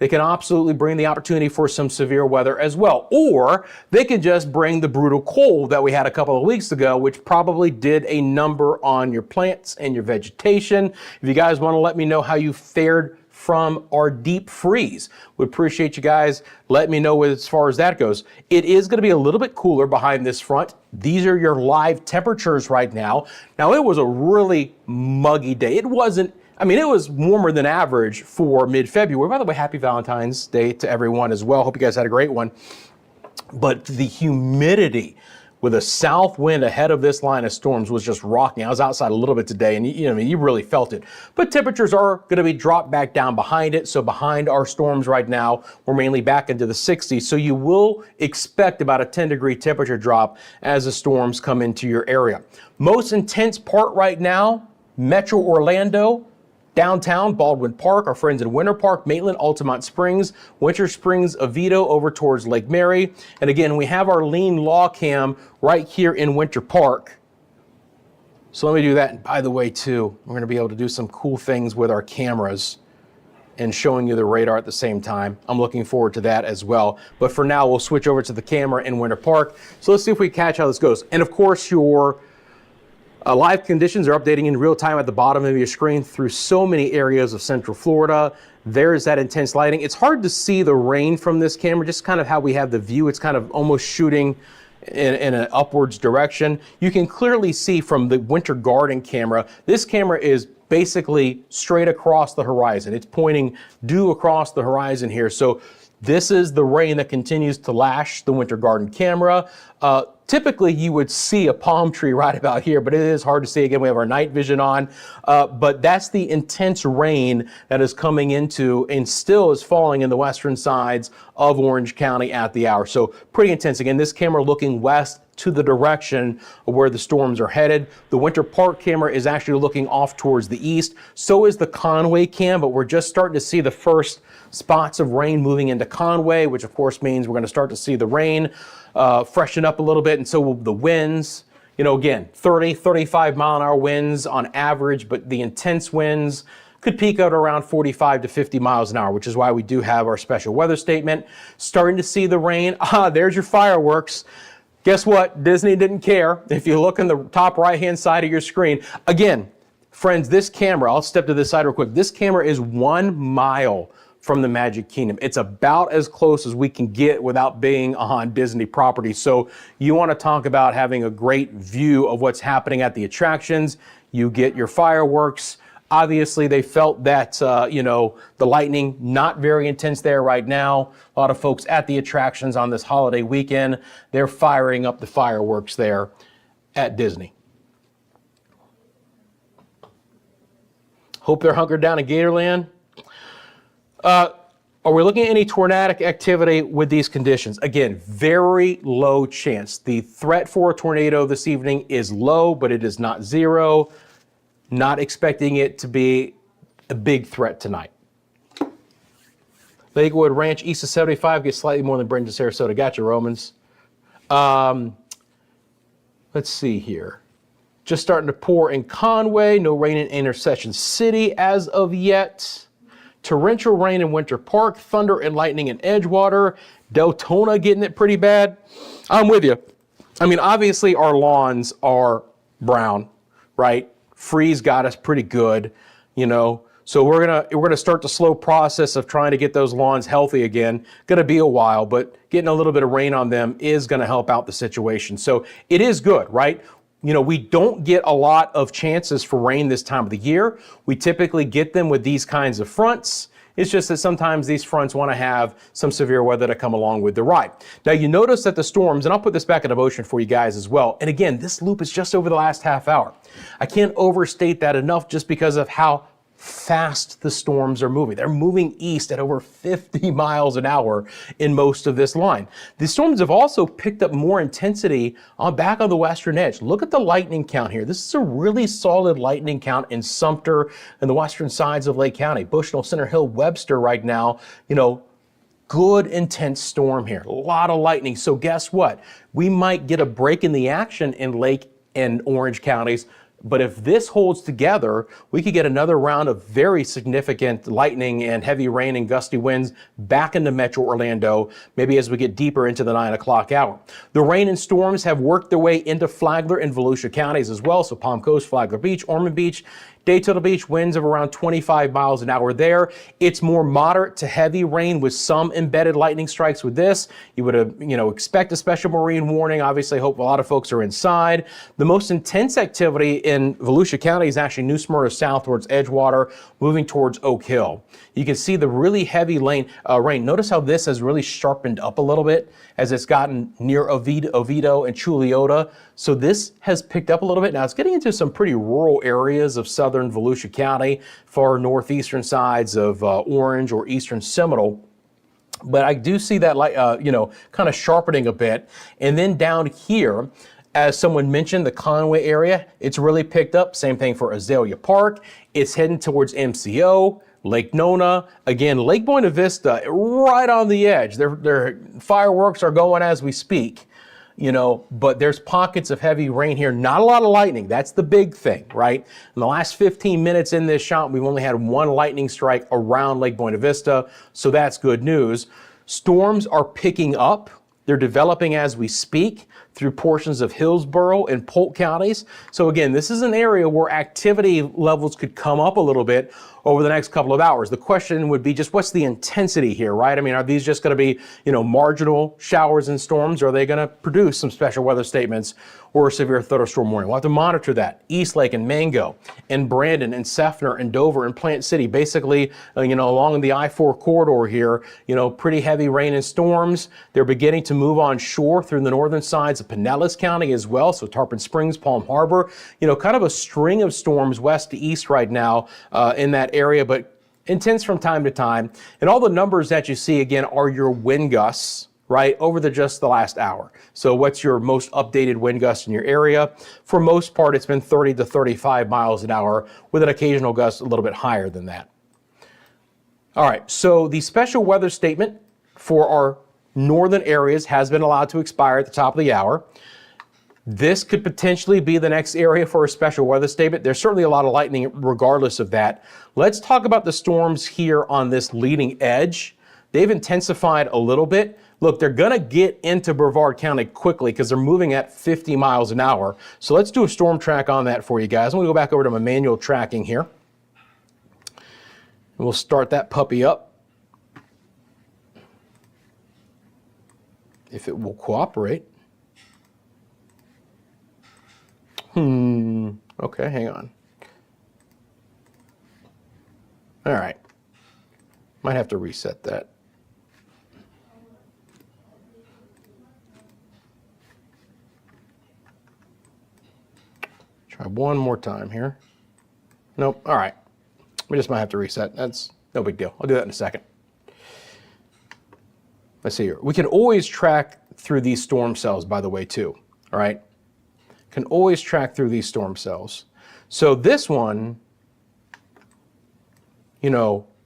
they can absolutely bring the opportunity for some severe weather as well. Or they could just bring the brutal cold that we had a couple of weeks ago, which probably did a number on your plants and your vegetation. If you guys want to let me know how you fared from our deep freeze, we appreciate you guys. Let me know as far as that goes. It is going to be a little bit cooler behind this front. These are your live temperatures right now. Now, it was a really muggy day. It wasn't, I mean, it was warmer than average for mid-February. By the way, happy Valentine's Day to everyone as well. Hope you guys had a great one. But the humidity with a south wind ahead of this line of storms was just rocking. I was outside a little bit today, and you really felt it. But temperatures are going to be dropped back down behind it. So behind our storms right now, we're mainly back into the 60s. So you will expect about a 10-degree temperature drop as the storms come into your area. Most intense part right now, Metro Orlando, downtown, Baldwin Park, our friends in Winter Park, Maitland, Altamont Springs, Winter Springs, Oviedo, over towards Lake Mary. And again, we have our lean law cam right here in Winter Park. So let me do that. And by the way, too, we're going to be able to do some cool things with our cameras and showing you the radar at the same time. I'm looking forward to that as well. But for now, we'll switch over to the camera in Winter Park. So let's see if we catch how this goes. And of course, your live conditions are updating in real time at the bottom of your screen through so many areas of Central Florida. There's that intense lighting. It's hard to see the rain from this camera, just kind of how we have the view. It's kind of almost shooting in an upwards direction. You can clearly see from the Winter Garden camera, this camera is basically straight across the horizon. It's pointing due across the horizon here. So this is the rain that continues to lash the Winter Garden camera. Typically, you would see a palm tree right about here, but it is hard to see. Again, we have our night vision on, but that's the intense rain that is coming into and still is falling in the western sides of Orange County at the hour. So pretty intense. Again, this camera looking west to the direction of where the storms are headed. The Winter Park camera is actually looking off towards the east. So is the Conway cam, but we're just starting to see the first spots of rain moving into Conway, which of course means we're going to start to see the rain freshen up a little bit, and so will the winds. Again, 30, 35 mile an hour winds on average, but the intense winds could peak out around 45 to 50 miles an hour, which is why we do have our special weather statement. Starting to see the rain. There's your fireworks. Guess what? Disney didn't care. If you look in the top right-hand side of your screen, again, friends, this camera, I'll step to this side real quick. This camera is 1 mile from the Magic Kingdom. It's about as close as we can get without being on Disney property. So you want to talk about having a great view of what's happening at the attractions. You get your fireworks. Obviously, they felt that, the lightning not very intense there right now. A lot of folks at the attractions on this holiday weekend, they're firing up the fireworks there at Disney. Hope they're hunkered down in Gatorland. Are we looking at any tornadic activity with these conditions? Again, very low chance. The threat for a tornado this evening is low, but it is not zero. Not expecting it to be a big threat tonight. Lakewood Ranch east of 75 gets slightly more than Brendan, Sarasota. Gotcha, Romans. Let's see here. Just starting to pour in Conway. No rain in Intercession City as of yet. Torrential rain in Winter Park. Thunder and lightning in Edgewater. Deltona getting it pretty bad. I'm with you. I mean, obviously our lawns are brown, right? Freeze got us pretty good, So we're gonna start the slow process of trying to get those lawns healthy again. Gonna be a while, but getting a little bit of rain on them is gonna help out the situation. So it is good, right? We don't get a lot of chances for rain this time of the year. We typically get them with these kinds of fronts. It's just that sometimes these fronts want to have some severe weather to come along with the ride. Now you notice that the storms, and I'll put this back into motion for you guys as well. And again, this loop is just over the last half hour. I can't overstate that enough just because of how fast the storms are moving. They're moving east at over 50 miles an hour in most of this line. The storms have also picked up more intensity back on the western edge. Look at the lightning count here. This is a really solid lightning count in Sumter and the western sides of Lake County. Bushnell, Center Hill, Webster right now, good intense storm here. A lot of lightning. So guess what? We might get a break in the action in Lake and Orange counties. But if this holds together, we could get another round of very significant lightning and heavy rain and gusty winds back into Metro Orlando, maybe as we get deeper into the 9 o'clock hour. The rain and storms have worked their way into Flagler and Volusia counties as well. So Palm Coast, Flagler Beach, Ormond Beach, Daytona Beach, winds of around 25 miles an hour there. It's more moderate to heavy rain with some embedded lightning strikes with this. You would expect a special marine warning. Obviously, I hope a lot of folks are inside. The most intense activity in Volusia County is actually New Smyrna south towards Edgewater, moving towards Oak Hill. You can see the really heavy rain. Notice how this has really sharpened up a little bit as it's gotten near Oviedo and Chuliota. So this has picked up a little bit. Now it's getting into some pretty rural areas of southern Volusia County, far northeastern sides of Orange or eastern Seminole. But I do see that kind of sharpening a bit. And then down here, as someone mentioned, the Conway area, it's really picked up. Same thing for Azalea Park. It's heading towards MCO. Lake Nona, again, Lake Buena Vista, right on the edge. Their fireworks are going as we speak, but there's pockets of heavy rain here. Not a lot of lightning. That's the big thing, right? In the last 15 minutes in this shot, we've only had one lightning strike around Lake Buena Vista, so that's good news. Storms are picking up. They're developing as we speak through portions of Hillsborough and Polk counties. So again, this is an area where activity levels could come up a little bit over the next couple of hours. The question would be just what's the intensity here, right? I mean, are these just going to be, marginal showers and storms? Or are they going to produce some special weather statements or a severe thunderstorm warning? We'll have to monitor that. Eastlake and Mango and Brandon and Seffner and Dover and Plant City, basically, along the I-4 corridor here, pretty heavy rain and storms. They're beginning to move on shore through the northern sides of Pinellas County as well. So Tarpon Springs, Palm Harbor, kind of a string of storms west to east right now in that area, but intense from time to time. And all the numbers that you see again are your wind gusts, right, over just the last hour. So what's your most updated wind gust in your area? For most part, it's been 30 to 35 miles an hour with an occasional gust a little bit higher than that. All right, so the special weather statement for our northern areas has been allowed to expire at the top of the hour. This could potentially be the next area for a special weather statement. There's certainly a lot of lightning regardless of that. Let's talk about the storms here on this leading edge. They've intensified a little bit. Look, they're going to get into Brevard County quickly because they're moving at 50 miles an hour. So let's do a storm track on that for you guys. I'm going to go back over to my manual tracking here. And we'll start that puppy up. If it will cooperate. Okay, hang on. All right. Might have to reset that. Try one more time here. Nope. All right. We just might have to reset. That's no big deal. I'll do that in a second. Let's see here. We can always track through these storm cells, by the way, too. All right. Can always track through these storm cells. So this one,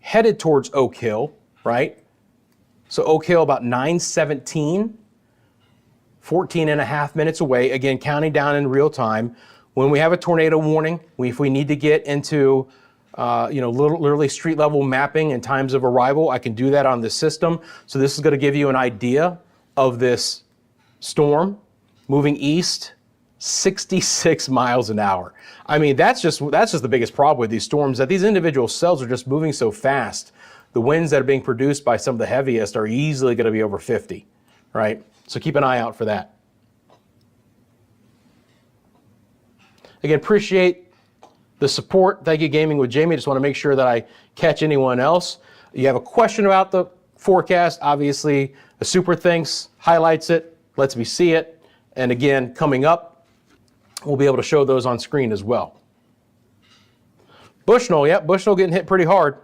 headed towards Oak Hill, right? So Oak Hill about 9:17, 14 and a half minutes away. Again, counting down in real time. When we have a tornado warning, if we need to get into literally street level mapping and times of arrival, I can do that on the system. So this is going to give you an idea of this storm moving east, 66 miles an hour. I mean, that's just the biggest problem with these storms, that these individual cells are just moving so fast. The winds that are being produced by some of the heaviest are easily going to be over 50, right? So keep an eye out for that. Again, appreciate the support. Thank you, Gaming with Jamie. Just want to make sure that I catch anyone else. You have a question about the forecast, obviously, a Super Thinks highlights it, lets me see it. And again, coming up, we'll be able to show those on screen as well. Bushnell, yep, Bushnell getting hit pretty hard.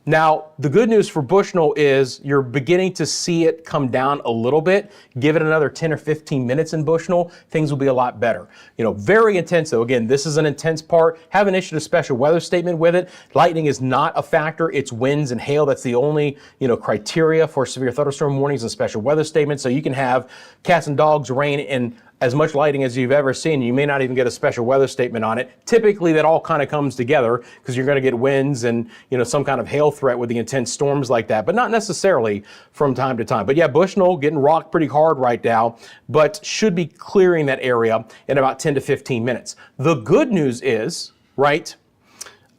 Now, the good news for Bushnell is you're beginning to see it come down a little bit. Give it another 10 or 15 minutes in Bushnell, things will be a lot better. Very intense though. Again, this is an intense part. Haven't issued a special weather statement with it. Lightning is not a factor. It's winds and hail. That's the only, criteria for severe thunderstorm warnings and special weather statements. So you can have cats and dogs, rain, and as much lighting as you've ever seen. You may not even get a special weather statement on it. Typically, that all kind of comes together because you're going to get winds and some kind of hail threat with the intense storms like that, but not necessarily from time to time. But yeah, Bushnell getting rocked pretty hard right now, but should be clearing that area in about 10 to 15 minutes. The good news is right?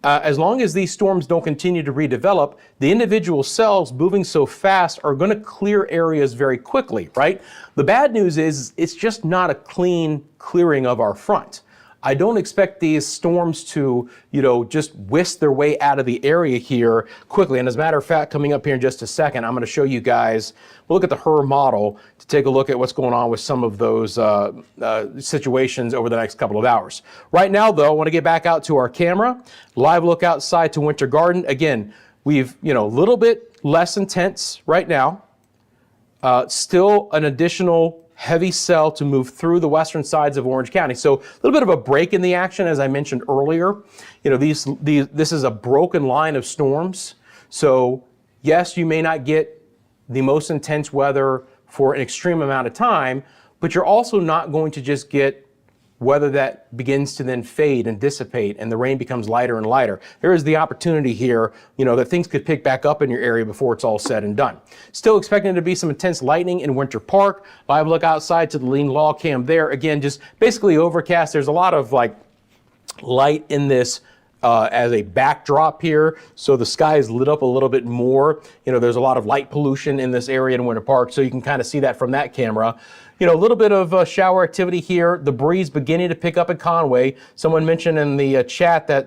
As long as these storms don't continue to redevelop, the individual cells moving so fast are going to clear areas very quickly, right? The bad news is it's just not a clean clearing of our front. I don't expect these storms to, just whisk their way out of the area here quickly. And as a matter of fact, coming up here in just a second, I'm going to show you guys, we'll look at the HRRR model to take a look at what's going on with some of those situations over the next couple of hours. Right now, though, I want to get back out to our camera, live look outside to Winter Garden. Again, we've, a little bit less intense right now. Still an additional heavy cell to move through the western sides of Orange County. So a little bit of a break in the action, as I mentioned earlier. This is a broken line of storms. So yes, you may not get the most intense weather for an extreme amount of time, but you're also not going to just get weather that begins to then fade and dissipate and the rain becomes lighter and lighter. There is the opportunity here, that things could pick back up in your area before it's all said and done. Still expecting to be some intense lightning in Winter Park. Live look outside to the lean log cam there. Again, just basically overcast. There's a lot of light in this as a backdrop here. So the sky is lit up a little bit more. There's a lot of light pollution in this area in Winter Park. So you can kind of see that from that camera. A little bit of shower activity here. The breeze beginning to pick up in Conway. Someone mentioned in the chat that,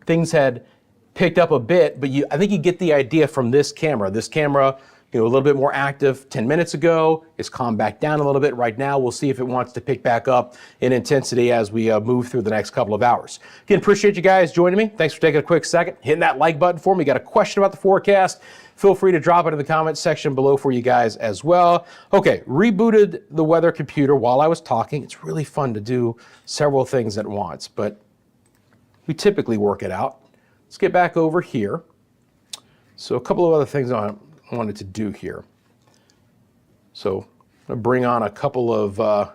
things had picked up a bit, but I think you get the idea from this camera. This camera, a little bit more active 10 minutes ago. It's calmed back down a little bit right now. We'll see if it wants to pick back up in intensity as we move through the next couple of hours. Again, appreciate you guys joining me. Thanks for taking a quick second, hitting that like button for me. Got a question about the forecast? Feel free to drop it in the comments section below for you guys as well. Okay, rebooted the weather computer while I was talking. It's really fun to do several things at once, but we typically work it out. Let's get back over here. So a couple of other things I wanted to do here. So I'm going to bring on a couple of, going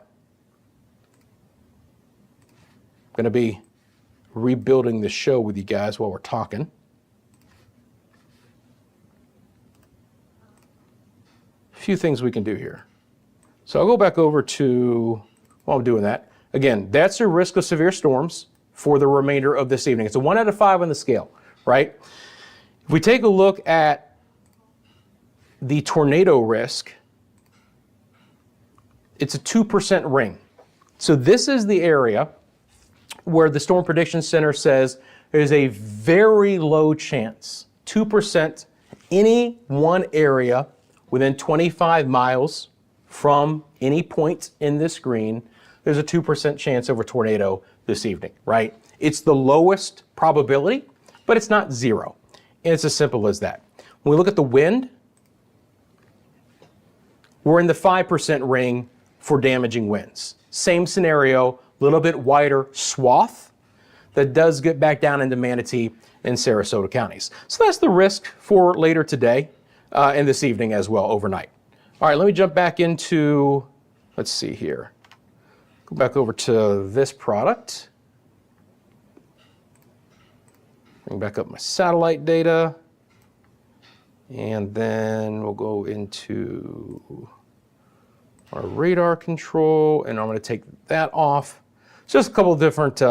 to be rebuilding the show with you guys while we're talking. Few things we can do here. So I'll go back over to, while I'm doing that, again, that's your risk of severe storms for the remainder of this evening. It's a 1 out of 5 on the scale, right? If we take a look at the tornado risk, it's a 2% ring. So this is the area where the Storm Prediction Center says there's a very low chance, 2%, any one area within 25 miles from any point in this screen, there's a 2% chance of a tornado this evening, right? It's the lowest probability, but it's not zero. And it's as simple as that. When we look at the wind, we're in the 5% ring for damaging winds. Same scenario, a little bit wider swath that does get back down into Manatee and Sarasota counties. So that's the risk for later today. And this evening as well, overnight. All right, let me jump back into, let's see here. Go back over to this product. Bring back up my satellite data. And then we'll go into our radar control, and I'm going to take that off. Just a couple of different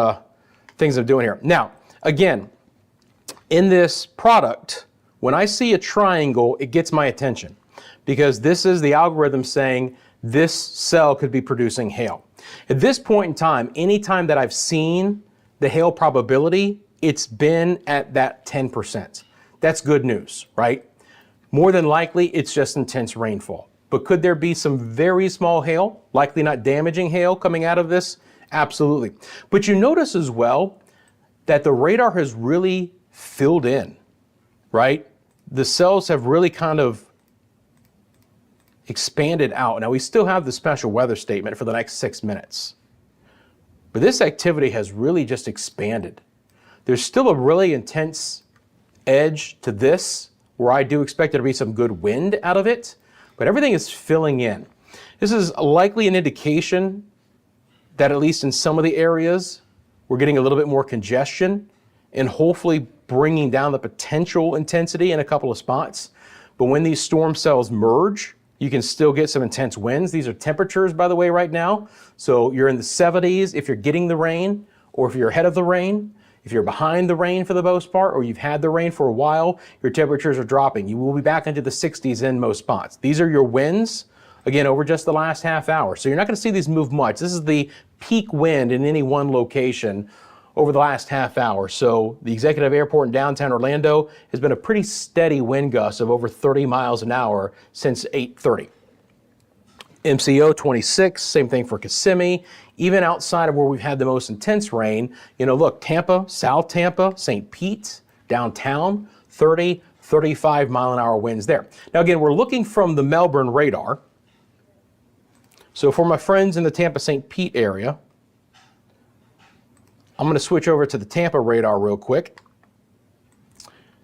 things I'm doing here. Now, again, in this product, when I see a triangle, it gets my attention because this is the algorithm saying this cell could be producing hail. At this point in time, anytime that I've seen the hail probability, it's been at that 10%. That's good news, right? More than likely, it's just intense rainfall. But could there be some very small hail, likely not damaging hail coming out of this? Absolutely. But you notice as well that the radar has really filled in, right? The cells have really kind of expanded out. Now we still have the special weather statement for the next 6 minutes, but this activity has really just expanded. There's still a really intense edge to this where I do expect there to be some good wind out of it, but everything is filling in. This is likely an indication that at least in some of the areas, we're getting a little bit more congestion and hopefully bringing down the potential intensity in a couple of spots. But when these storm cells merge, you can still get some intense winds. These are temperatures, by the way, right now. So you're in the 70s if you're getting the rain, or if you're ahead of the rain, If you're behind the rain for the most part, or you've had the rain for a while, your temperatures are dropping. You will be back into the 60s in most spots. These are your winds, again, over just the last half hour. So you're not going to see these move much. This is the peak wind in any one location over the last half hour. So the executive airport in downtown Orlando has been a pretty steady wind gust of over 30 miles an hour since 8:30. MCO 26, same thing for Kissimmee. Even outside of where we've had the most intense rain, look, Tampa, South Tampa, St. Pete, downtown, 30, 35 mile an hour winds there. Now again, we're looking from the Melbourne radar. So for my friends in the Tampa, St. Pete area, I'm going to switch over to the Tampa radar real quick.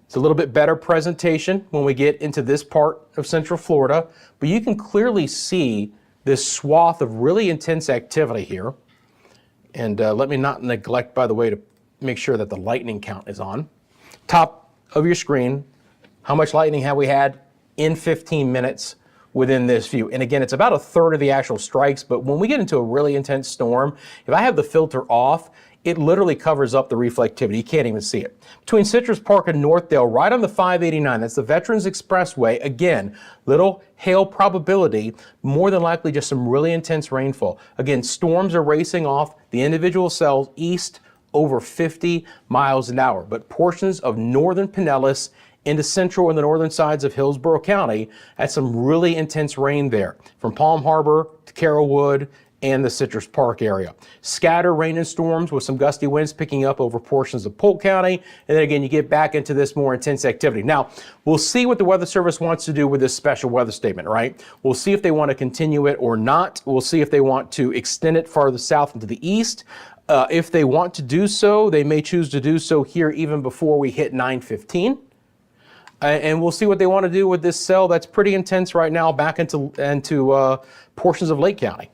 It's a little bit better presentation when we get into this part of Central Florida, but you can clearly see this swath of really intense activity here. And let me not neglect, by the way, to make sure that the lightning count is on. Top of your screen, how much lightning have we had in 15 minutes within this view? And again, it's about a third of the actual strikes, but when we get into a really intense storm, if I have the filter off, it literally covers up the reflectivity. You can't even see it. Between Citrus Park and Northdale, right on the 589, that's the Veterans Expressway. Again, little hail probability, more than likely just some really intense rainfall. Again, storms are racing off the individual cells east over 50 miles an hour, but portions of northern Pinellas into central and the northern sides of Hillsborough County had some really intense rain there, from Palm Harbor to Carrollwood and the Citrus Park area. Scattered rain and storms with some gusty winds picking up over portions of Polk County. And then again, you get back into this more intense activity. Now, we'll see what the Weather Service wants to do with this special weather statement, right? We'll see if they want to continue it or not. We'll see if they want to extend it farther south into the east. If they want to do so, they may choose to do so here even before we hit 9:15. And we'll see what they want to do with this cell that's pretty intense right now back into portions of Lake County.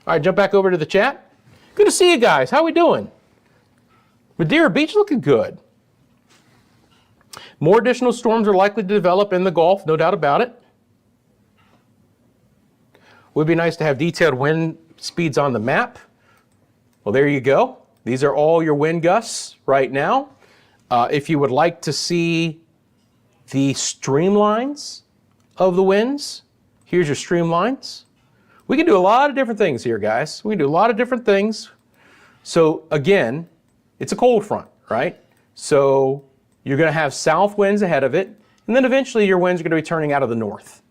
All right, jump back over to the chat. Good to see you guys. How we doing? Madeira Beach looking good. More additional storms are likely to develop in the Gulf, no doubt about it. Would be nice to have detailed wind speeds on the map. Well, there you go. These are all your wind gusts right now. If you would like to see the streamlines of the winds, here's your streamlines. We can do a lot of different things here, guys. We can do a lot of different things. So again, it's a cold front, right? So you're going to have south winds ahead of it, and then eventually your winds are going to be turning out of the north.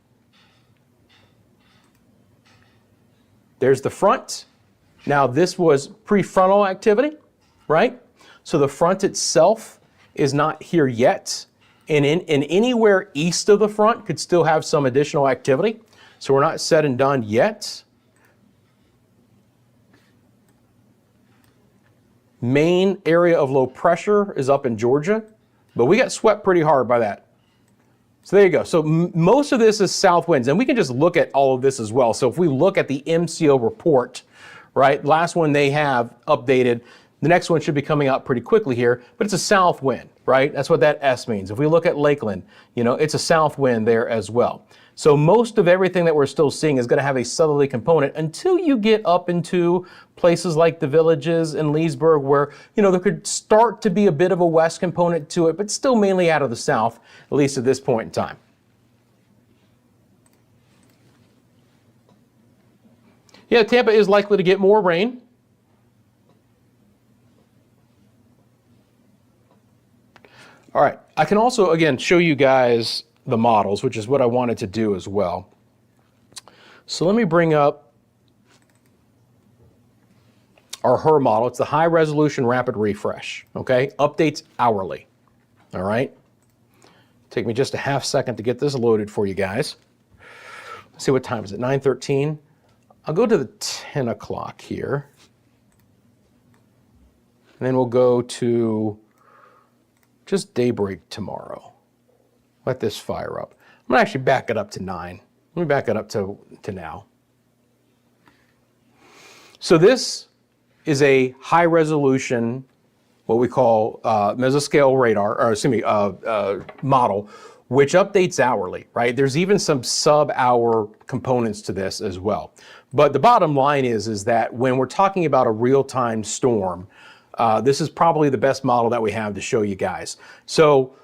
There's the front. Now this was prefrontal activity, right? So the front itself is not here yet. And anywhere east of the front could still have some additional activity. So we're not said and done yet. Main area of low pressure is up in Georgia, but we got swept pretty hard by that. So there you go. So most of this is south winds, and we can just look at all of this as well. So if we look at the MCO report, right, last one they have updated, the next one should be coming out pretty quickly here, but it's a south wind, right? That's what that S means. If we look at Lakeland, it's a south wind there as well. So most of everything that we're still seeing is going to have a southerly component until you get up into places like the Villages and Leesburg where, there could start to be a bit of a west component to it, but still mainly out of the south, at least at this point in time. Yeah, Tampa is likely to get more rain. All right, I can also, again, show you guys the models, which is what I wanted to do as well. So let me bring up our HER model. It's the high resolution rapid refresh, okay? Updates hourly, all right? Take me just a half second to get this loaded for you guys. Let's see, what time is it, 9:13? I'll go to the 10 o'clock here. And then we'll go to just daybreak tomorrow. Let this fire up. I'm gonna actually back it up to 9. Let me back it up to now. So this is a high resolution, what we call mesoscale radar, or excuse me, model, which updates hourly, right? There's even some sub-hour components to this as well. But the bottom line is that when we're talking about a real-time storm, This is probably the best model that we have to show you guys. So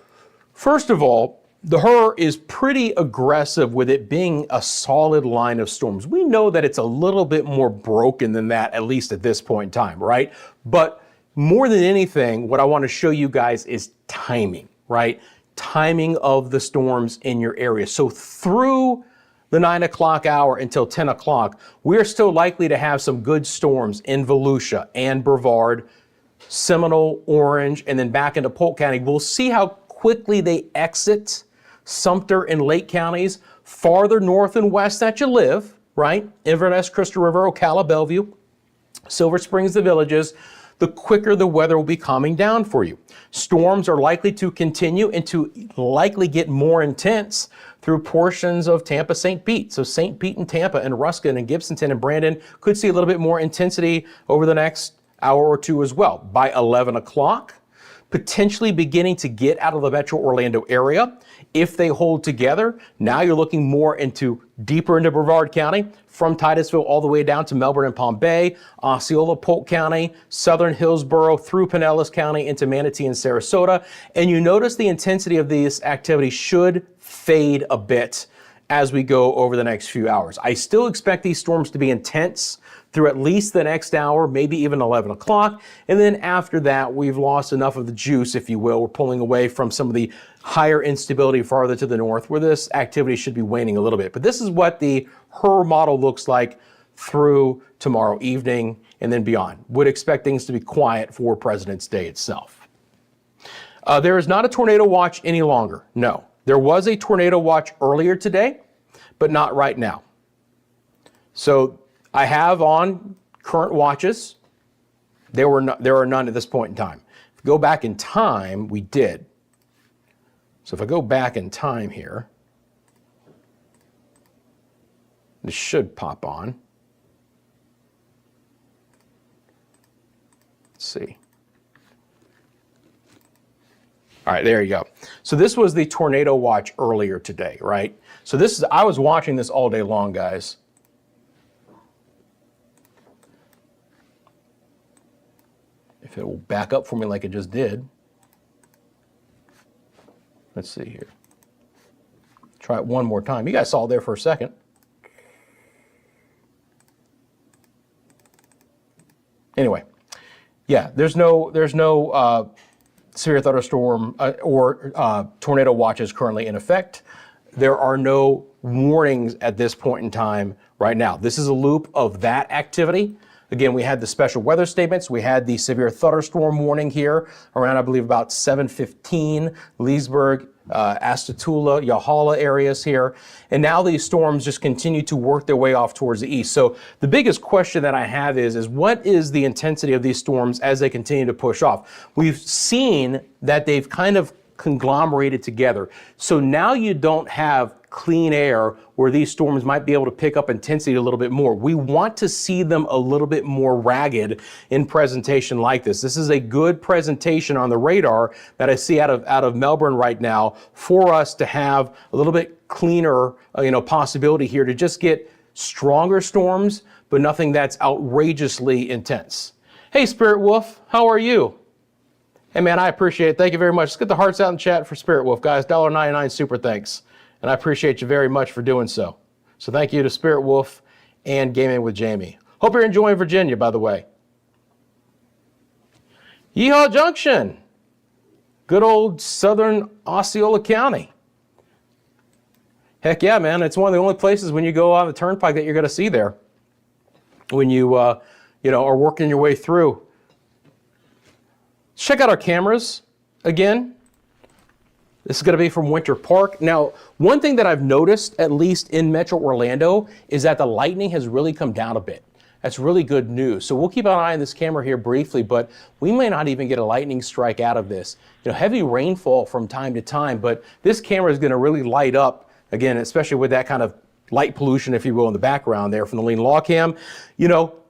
first of all, the HRRR is pretty aggressive with it being a solid line of storms. We know that it's a little bit more broken than that, at least at this point in time, right? But more than anything, what I want to show you guys is timing, right? Timing of the storms in your area. So through the 9 o'clock hour until 10 o'clock, we're still likely to have some good storms in Volusia and Brevard, Seminole, Orange, and then back into Polk County. We'll see how quickly they exit Sumter and Lake counties, farther north and west that you live, right? Inverness, Crystal River, Ocala, Bellevue, Silver Springs, the Villages, the quicker the weather will be calming down for you. Storms are likely to continue and to likely get more intense through portions of Tampa, St. Pete. So St. Pete and Tampa and Ruskin and Gibsonton and Brandon could see a little bit more intensity over the next hour or two as well. By 11 o'clock, potentially beginning to get out of the Metro Orlando area. If they hold together, now you're looking more deeper into Brevard County, from Titusville all the way down to Melbourne and Palm Bay, Osceola, Polk County, southern Hillsborough, through Pinellas County into Manatee and Sarasota. And you notice the intensity of these activities should fade a bit as we go over the next few hours. I still expect these storms to be intense through at least the next hour, maybe even 11 o'clock. And then after that, we've lost enough of the juice, if you will. We're pulling away from some of the higher instability farther to the north, where this activity should be waning a little bit. But this is what the HRRR model looks like through tomorrow evening and then beyond. Would expect things to be quiet for President's Day itself. There is not a tornado watch any longer. No. There was a tornado watch earlier today, but not right now. So I have on current watches. There are none at this point in time. If we go back in time, we did. So if I go back in time here, this should pop on. Let's see. All right, there you go. So this was the tornado watch earlier today, right? So I was watching this all day long, guys. If it will back up for me like it just did. Let's see here. Try it one more time. You guys saw it there for a second. Anyway, yeah, there's no severe thunderstorm or tornado watches currently in effect. There are no warnings at this point in time right now. This is a loop of that activity. Again, we had the special weather statements. We had the severe thunderstorm warning here around, I believe, about 7:15, Leesburg, Astatula, Yahala areas here. And now these storms just continue to work their way off towards the east. So the biggest question that I have is what is the intensity of these storms as they continue to push off? We've seen that they've kind of conglomerated together. So now you don't have clean air where these storms might be able to pick up intensity a little bit more. We want to see them a little bit more ragged in presentation like this. This is a good presentation on the radar that I see out of Melbourne right now for us to have a little bit cleaner, possibility here to just get stronger storms, but nothing that's outrageously intense. Hey, Spirit Wolf, how are you? Hey man, I appreciate it. Thank you very much. Let's get the hearts out in chat for Spirit Wolf, guys. $1.99 super thanks. And I appreciate you very much for doing so. So thank you to Spirit Wolf and Gaming with Jamie. Hope you're enjoying Virginia, by the way. Yeehaw Junction. Good old southern Osceola County. Heck yeah, man. It's one of the only places when you go on the turnpike that you're going to see there. When you, are working your way through. Check out our cameras again. This is going to be from Winter Park. Now, one thing that I've noticed, at least in Metro Orlando, is that the lightning has really come down a bit. That's really good news. So we'll keep an eye on this camera here briefly, but we may not even get a lightning strike out of this. Heavy rainfall from time to time, but this camera is going to really light up, again, especially with that kind of light pollution, if you will, in the background there from the lean law cam.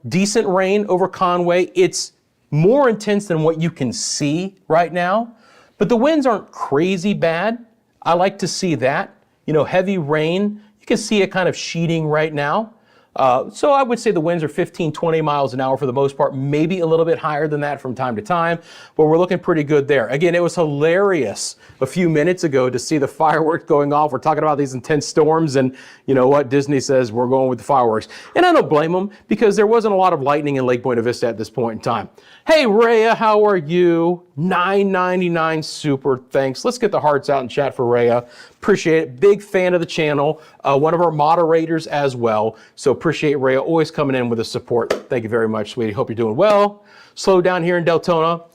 Decent rain over Conway. It's more intense than what you can see right now, but the winds aren't crazy bad. I like to see that. Heavy rain, you can see it kind of sheeting right now. So I would say the winds are 15, 20 miles an hour for the most part, maybe a little bit higher than that from time to time, but we're looking pretty good there. Again, it was hilarious a few minutes ago to see the fireworks going off. We're talking about these intense storms, and you know what? Disney says we're going with the fireworks. And I don't blame them, because there wasn't a lot of lightning in Lake Buena Vista at this point in time. Hey, Rhea, how are you? $9.99 super, thanks. Let's get the hearts out in chat for Rhea. Appreciate it. Big fan of the channel. One of our moderators as well. So appreciate Rhea always coming in with the support. Thank you very much, sweetie. Hope you're doing well. Slow down here in Deltona.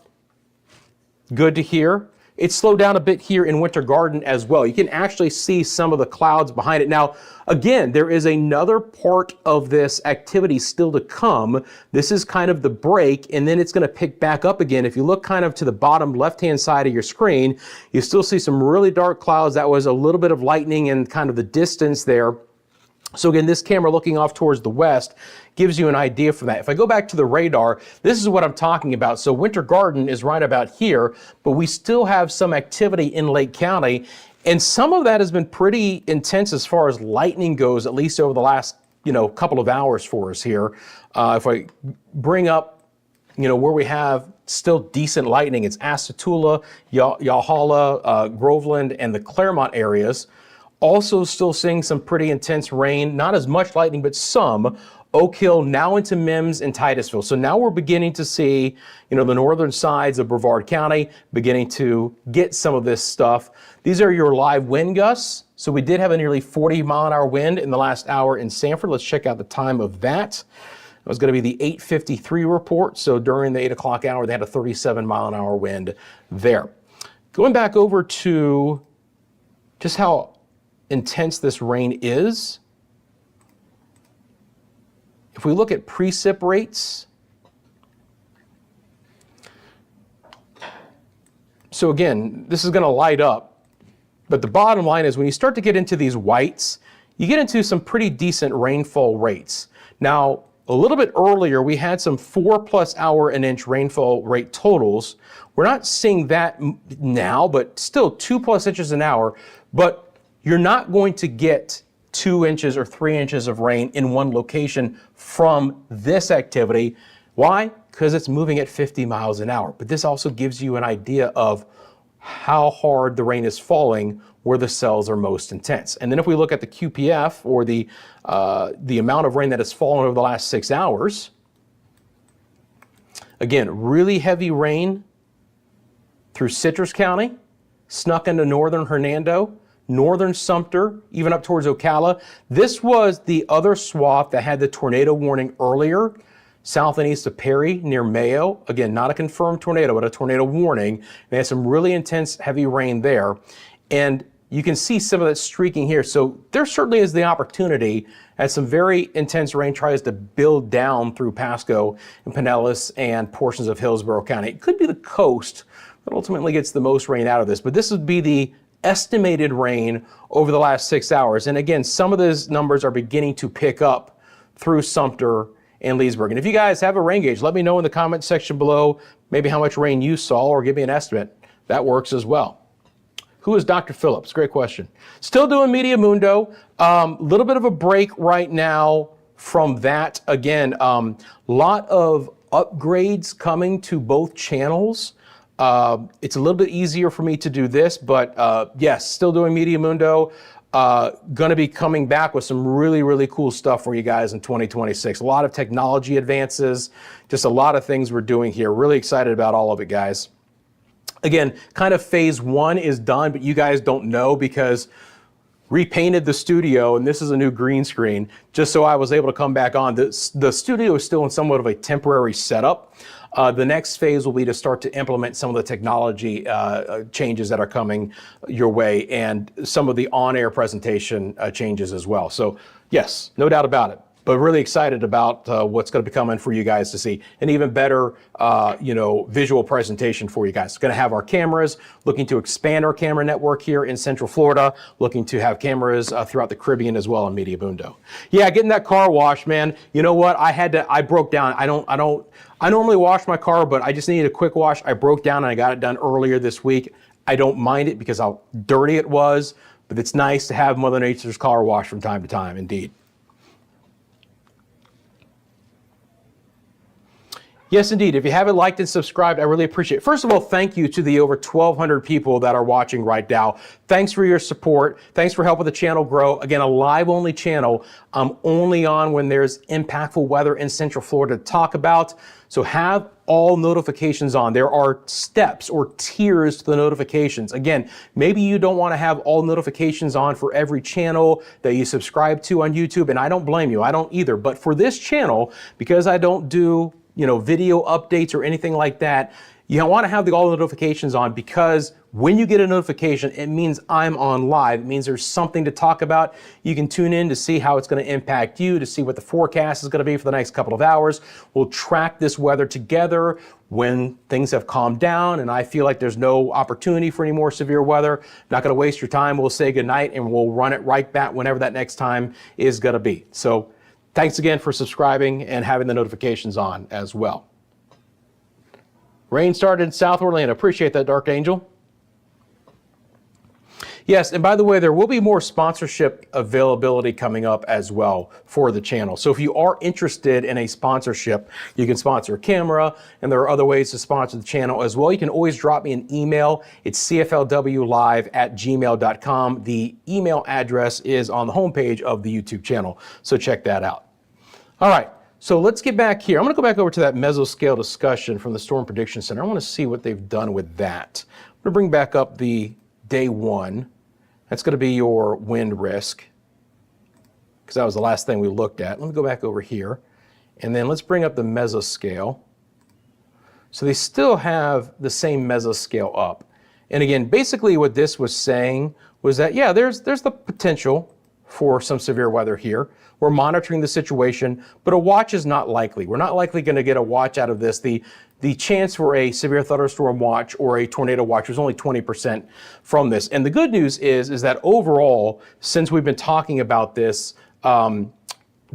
Good to hear. It's slowed down a bit here in Winter Garden as well. You can actually see some of the clouds behind it. Now, again, there is another part of this activity still to come. This is kind of the break, and then it's going to pick back up again. If you look kind of to the bottom left-hand side of your screen, you still see some really dark clouds. That was a little bit of lightning in kind of the distance there. So again, this camera looking off towards the west gives you an idea for that. If I go back to the radar, this is what I'm talking about. So Winter Garden is right about here, but we still have some activity in Lake County, and some of that has been pretty intense as far as lightning goes, at least over the last, couple of hours for us here. If I bring up, where we have still decent lightning, it's Asatula, Yahala, Groveland, and the Claremont areas. Also still seeing some pretty intense rain, not as much lightning, but some. Oak Hill now into Mims and Titusville. So now we're beginning to see, the northern sides of Brevard County beginning to get some of this stuff. These are your live wind gusts. So we did have a nearly 40-mile-an-hour wind in the last hour in Sanford. Let's check out the time of that. It was going to be the 8:53 report. So during the 8 o'clock hour, they had a 37-mile-an-hour wind there. Going back over to just how intense this rain is. If we look at precip rates, so again, this is going to light up, but the bottom line is when you start to get into these whites, you get into some pretty decent rainfall rates. Now, a little bit earlier, we had some 4+ hour an inch rainfall rate totals. We're not seeing that now, but still 2+ inches an hour, but you're not going to get 2 inches or 3 inches of rain in one location from this activity. Why? Because it's moving at 50 miles an hour. But this also gives you an idea of how hard the rain is falling where the cells are most intense. And then if we look at the QPF, or the amount of rain that has fallen over the last 6 hours, again, really heavy rain through Citrus County, snuck into northern Hernando, northern Sumter, even up towards Ocala. This was the other swath that had the tornado warning earlier, south and east of Perry near Mayo. Again, not a confirmed tornado, but a tornado warning. They had some really intense heavy rain there. And you can see some of that streaking here. So there certainly is the opportunity as some very intense rain tries to build down through Pasco and Pinellas and portions of Hillsborough County. It could be the coast that ultimately gets the most rain out of this, but this would be the estimated rain over the last 6 hours. And again, some of those numbers are beginning to pick up through Sumter and Leesburg. And if you guys have a rain gauge, let me know in the comment section below maybe how much rain you saw, or give me an estimate. That works as well. Who is Dr. Phillips? Great question. Still doing Media Mundo. Little bit of a break right now from that. Again, lot of upgrades coming to both channels. It's a little bit easier for me to do this, but yes, still doing Media Mundo. Going to be coming back with some really, really cool stuff for you guys in 2026. A lot of technology advances, just a lot of things we're doing here. Really excited about all of it, guys. Again, kind of phase 1 is done, but you guys don't know because repainted the studio, and this is a new green screen, just so I was able to come back on. The studio is still in somewhat of a temporary setup. The next phase will be to start to implement some of the technology changes that are coming your way, and some of the on-air presentation changes as well. So yes, no doubt about it, but really excited about what's going to be coming for you guys to see an even better, visual presentation for you guys. Going to have our cameras, looking to expand our camera network here in Central Florida, looking to have cameras throughout the Caribbean as well in Media Mundo. Yeah, getting that car washed, man. You know what? I broke down. I normally wash my car, but I just needed a quick wash. I broke down and I got it done earlier this week. I don't mind it because how dirty it was, but it's nice to have Mother Nature's car washed from time to time, indeed. Yes, indeed. If you haven't liked and subscribed, I really appreciate it. First of all, thank you to the over 1,200 people that are watching right now. Thanks for your support. Thanks for helping the channel grow. Again, a live-only channel. I'm only on when there's impactful weather in Central Florida to talk about. So have all notifications on. There are steps or tiers to the notifications. Again, maybe you don't want to have all notifications on for every channel that you subscribe to on YouTube, and I don't blame you. I don't either. But for this channel, because I don't do video updates or anything like that, you want to have all the notifications on, because when you get a notification, it means I'm on live. It means there's something to talk about. You can tune in to see how it's going to impact you, to see what the forecast is going to be for the next couple of hours. We'll track this weather together when things have calmed down and I feel like there's no opportunity for any more severe weather. Not going to waste your time. We'll say goodnight and we'll run it right back whenever that next time is going to be. So thanks again for subscribing and having the notifications on as well. Rain started in South Orlando. Appreciate that, Dark Angel. Yes, and by the way, there will be more sponsorship availability coming up as well for the channel. So if you are interested in a sponsorship, you can sponsor a camera, and there are other ways to sponsor the channel as well. You can always drop me an email. It's cflwlive@gmail.com. The email address is on the homepage of the YouTube channel, so check that out. All right. So let's get back here. I'm going to go back over to that mesoscale discussion from the Storm Prediction Center. I want to see what they've done with that. I'm going to bring back up the day one. That's going to be your wind risk, because that was the last thing we looked at. Let me go back over here. And then let's bring up the mesoscale. So they still have the same mesoscale up. And again, basically what this was saying was that, yeah, there's the potential for some severe weather here. We're monitoring the situation, but a watch is not likely. We're not likely going to get a watch out of this. The chance for a severe thunderstorm watch or a tornado watch was only 20% from this. And the good news is that overall, since we've been talking about this, the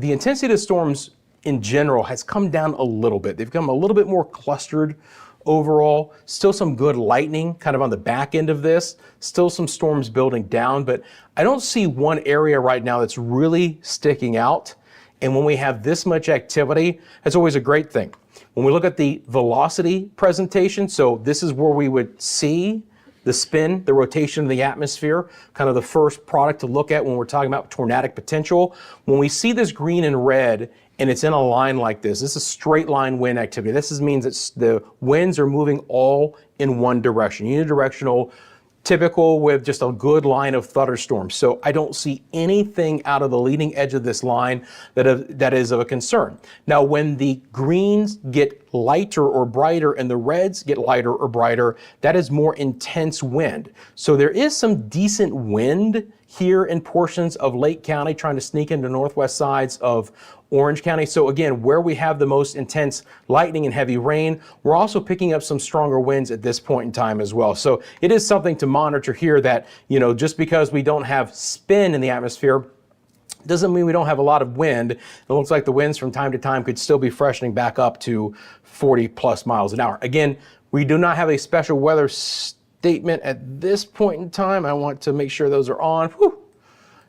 intensity of the storms in general has come down a little bit. They've become a little bit more clustered overall. Still some good lightning kind of on the back end of this. Still some storms building down, but I don't see one area right now that's really sticking out. And when we have this much activity, that's always a great thing. When we look at the velocity presentation, so this is where we would see the spin, the rotation of the atmosphere, kind of the first product to look at when we're talking about tornadic potential. When we see this green and red, and it's in a line like this is straight line wind activity. This means that the winds are moving all in one direction, unidirectional, typical with just a good line of thunderstorms. So I don't see anything out of the leading edge of this line that is of a concern. Now, when the greens get lighter or brighter and the reds get lighter or brighter, that is more intense wind. So there is some decent wind here in portions of Lake County trying to sneak into northwest sides of Orange County. So again, where we have the most intense lightning and heavy rain, we're also picking up some stronger winds at this point in time as well. So it is something to monitor here that, just because we don't have spin in the atmosphere doesn't mean we don't have a lot of wind. It looks like the winds from time to time could still be freshening back up to 40 plus miles an hour. Again, we do not have a special weather statement at this point in time. I want to make sure those are on. Whew.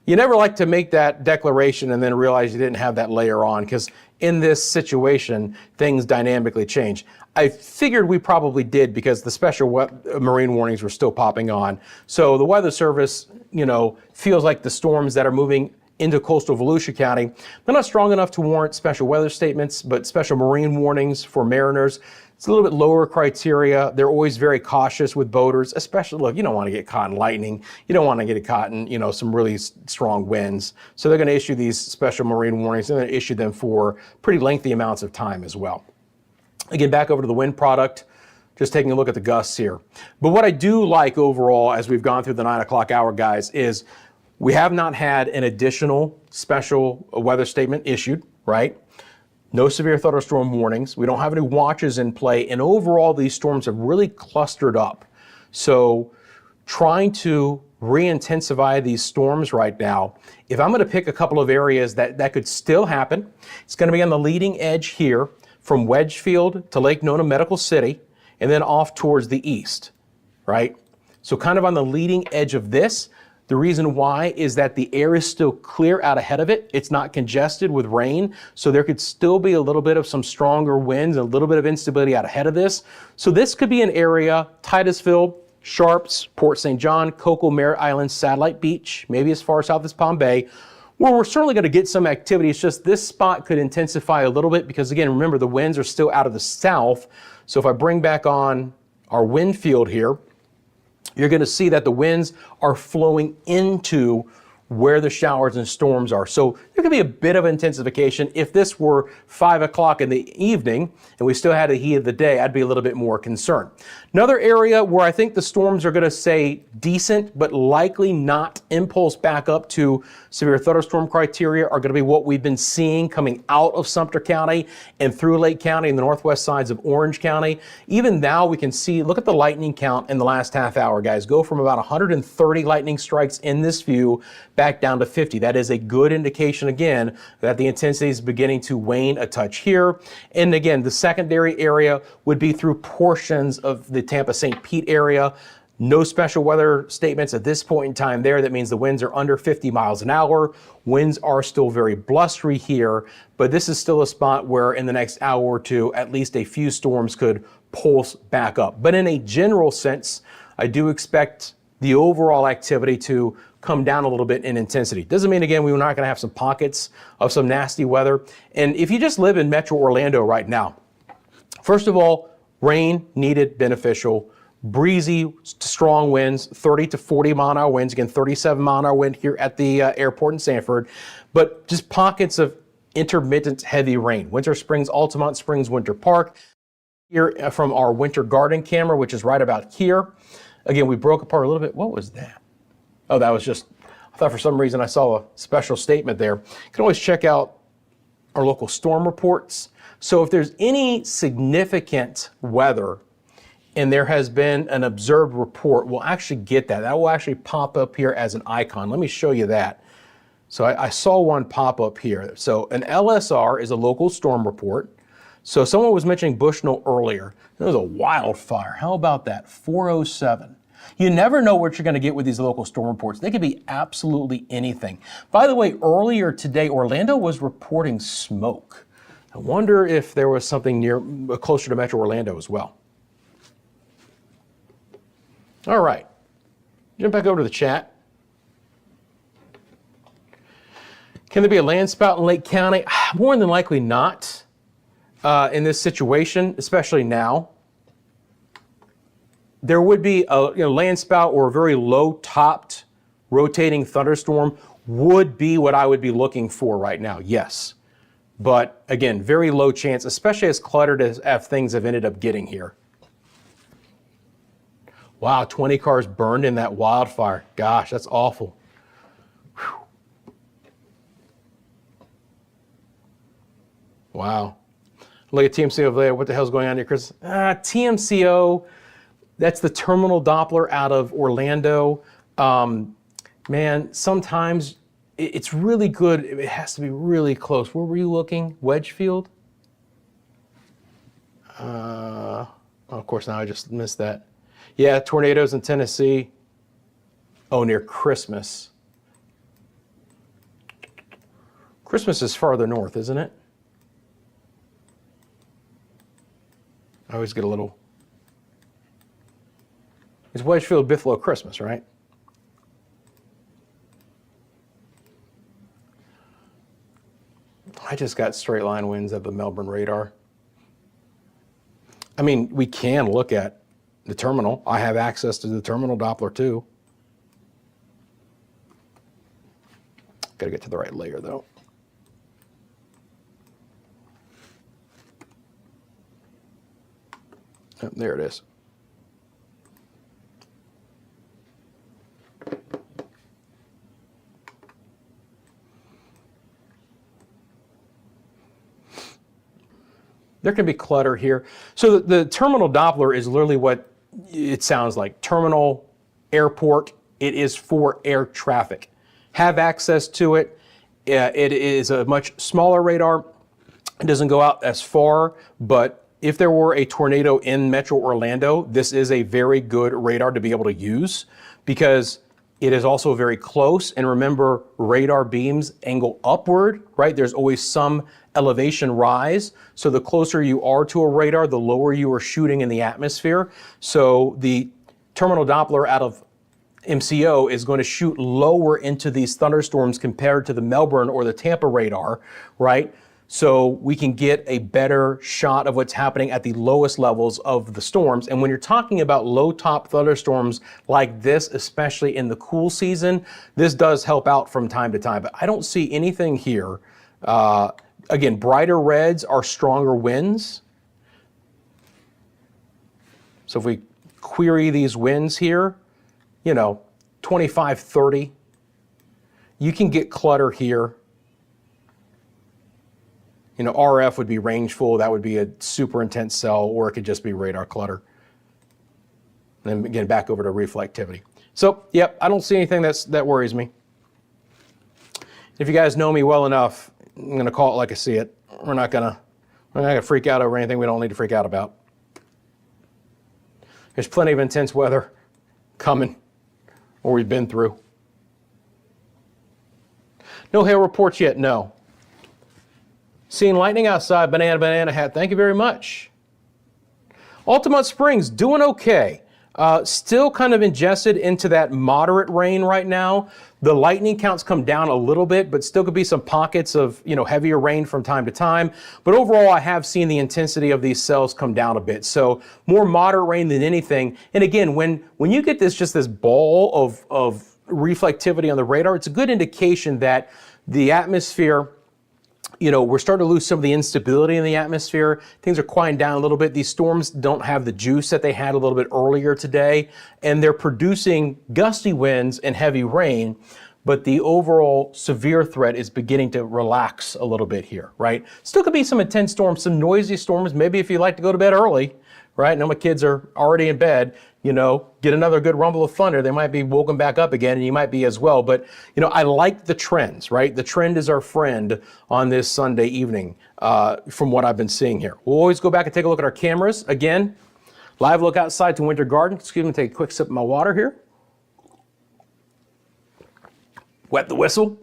You never like to make that declaration and then realize you didn't have that layer on, because in this situation, things dynamically change. I figured we probably did, because the special marine warnings were still popping on. So the Weather Service, feels like the storms that are moving into coastal Volusia County, they're not strong enough to warrant special weather statements, but special marine warnings for mariners. It's a little bit lower criteria. They're always very cautious with boaters, especially, look, you don't want to get caught in lightning. You don't want to get caught in, some really strong winds. So they're going to issue these special marine warnings. They're going to issue them for pretty lengthy amounts of time as well. Again, back over to the wind product, just taking a look at the gusts here. But what I do like overall, as we've gone through the 9 o'clock hour, guys, is we have not had an additional special weather statement issued, right? No severe thunderstorm warnings. We don't have any watches in play. And overall, these storms have really clustered up. So trying to re-intensify these storms right now, if I'm going to pick a couple of areas that could still happen, it's going to be on the leading edge here from Wedgefield to Lake Nona Medical City, and then off towards the east, right? So kind of on the leading edge of this. The reason why is that the air is still clear out ahead of it. It's not congested with rain, so there could still be a little bit of some stronger winds, a little bit of instability out ahead of this. So this could be an area, Titusville, Sharps, Port St. John, Cocoa, Merritt Island, Satellite Beach, maybe as far south as Palm Bay, where we're certainly going to get some activity. It's just this spot could intensify a little bit because, again, remember, the winds are still out of the south. So if I bring back on our wind field here, you're going to see that the winds are flowing into where the showers and storms are. So there could be a bit of intensification. If this were 5 o'clock in the evening and we still had the heat of the day, I'd be a little bit more concerned. Another area where I think the storms are going to stay decent, but likely not impulse back up to severe thunderstorm criteria, are going to be what we've been seeing coming out of Sumter County and through Lake County and the northwest sides of Orange County. Even now we can see, look at the lightning count in the last half hour, guys. Go from about 130 lightning strikes in this view back down to 50. That is a good indication, again, that the intensity is beginning to wane a touch here. And again, the secondary area would be through portions of the Tampa-St. Pete area. No special weather statements at this point in time there. That means the winds are under 50 miles an hour. Winds are still very blustery here, but this is still a spot where in the next hour or two, at least a few storms could pulse back up. But in a general sense, I do expect the overall activity to come down a little bit in intensity. Doesn't mean, again, we're not going to have some pockets of some nasty weather. And if you just live in Metro Orlando right now, first of all, rain needed, beneficial, breezy, strong winds, 30 to 40 mile an hour winds, again, 37 mile an hour wind here at the airport in Sanford, but just pockets of intermittent heavy rain. Winter Springs, Altamont Springs, Winter Park, here from our winter garden camera, which is right about here. Again, we broke apart a little bit. What was that? Oh, that was just, I thought for some reason I saw a special statement there. You can always check out our local storm reports. So if there's any significant weather and there has been an observed report, we'll actually get that. That will actually pop up here as an icon. Let me show you that. So I saw one pop up here. So an LSR is a local storm report. So someone was mentioning Bushnell earlier. There was a wildfire. How about that? 407. You never know what you're going to get with these local storm reports. They could be absolutely anything. By the way, earlier today, Orlando was reporting smoke. I wonder if there was something closer to Metro Orlando as well. All right, jump back over to the chat. Can there be a land spout in Lake County? More than likely not in this situation, especially now. There would be a land spout or a very low-topped rotating thunderstorm would be what I would be looking for right now, yes. But again, very low chance, especially as cluttered as things have ended up getting here. Wow, 20 cars burned in that wildfire. Gosh, that's awful. Whew. Wow. Look at TMCO over there. What the hell's going on here, Chris? TMCO, that's the terminal Doppler out of Orlando. Man, sometimes it's really good. It has to be really close. Where were you looking? Wedgefield? Oh, of course, now I just missed that. Yeah, tornadoes in Tennessee. Oh, near Christmas. Christmas is farther north, isn't it? I always get a little... It's Wedgefield, Bithlo, Christmas, right? I just got straight line winds at the Melbourne radar. I mean, we can look at the terminal. I have access to the terminal Doppler too. Got to get to the right layer though. Oh, there it is. There can be clutter here. So the terminal Doppler is literally what it sounds like. Terminal, airport, it is for air traffic. Have access to it. It is a much smaller radar. It doesn't go out as far, but if there were a tornado in Metro Orlando, this is a very good radar to be able to use because It is also very close, and remember, radar beams angle upward, right? There's always some elevation rise. So the closer you are to a radar, the lower you are shooting in the atmosphere. So the terminal Doppler out of MCO is going to shoot lower into these thunderstorms compared to the Melbourne or the Tampa radar, right? So we can get a better shot of what's happening at the lowest levels of the storms. And when you're talking about low top thunderstorms like this, especially in the cool season, this does help out from time to time. But I don't see anything here. Again, brighter reds are stronger winds. So if we query these winds here, you know, 25, 30, you can get clutter here. You know, RF would be rangeful. That would be a super intense cell, or it could just be radar clutter. And then again, back over to reflectivity. So, yep, I don't see anything that worries me. If you guys know me well enough, I'm going to call it like I see it. We're not going to freak out over anything we don't need to freak out about. There's plenty of intense weather coming, or we've been through. No hail reports yet, no. Seeing lightning outside, banana hat, thank you very much. Altamont Springs, doing okay. Still kind of ingested into that moderate rain right now. The lightning counts come down a little bit, but still could be some pockets of, you know, heavier rain from time to time. But overall, I have seen the intensity of these cells come down a bit. So more moderate rain than anything. And again, when you get just this ball of reflectivity on the radar, it's a good indication that the atmosphere, you know, we're starting to lose some of the instability in the atmosphere. Things are quieting down a little bit. These storms don't have the juice that they had a little bit earlier today, and they're producing gusty winds and heavy rain, but the overall severe threat is beginning to relax a little bit here, right? Still could be some intense storms, some noisy storms, maybe if you like to go to bed early, right? I know my kids are already in bed, you know, get another good rumble of thunder, they might be woken back up again, and you might be as well. But, you know, I like the trends, right? The trend is our friend on this Sunday evening from what I've been seeing here. We'll always go back and take a look at our cameras. Again, live look outside to Winter Garden. Excuse me, take a quick sip of my water here. Wet the whistle.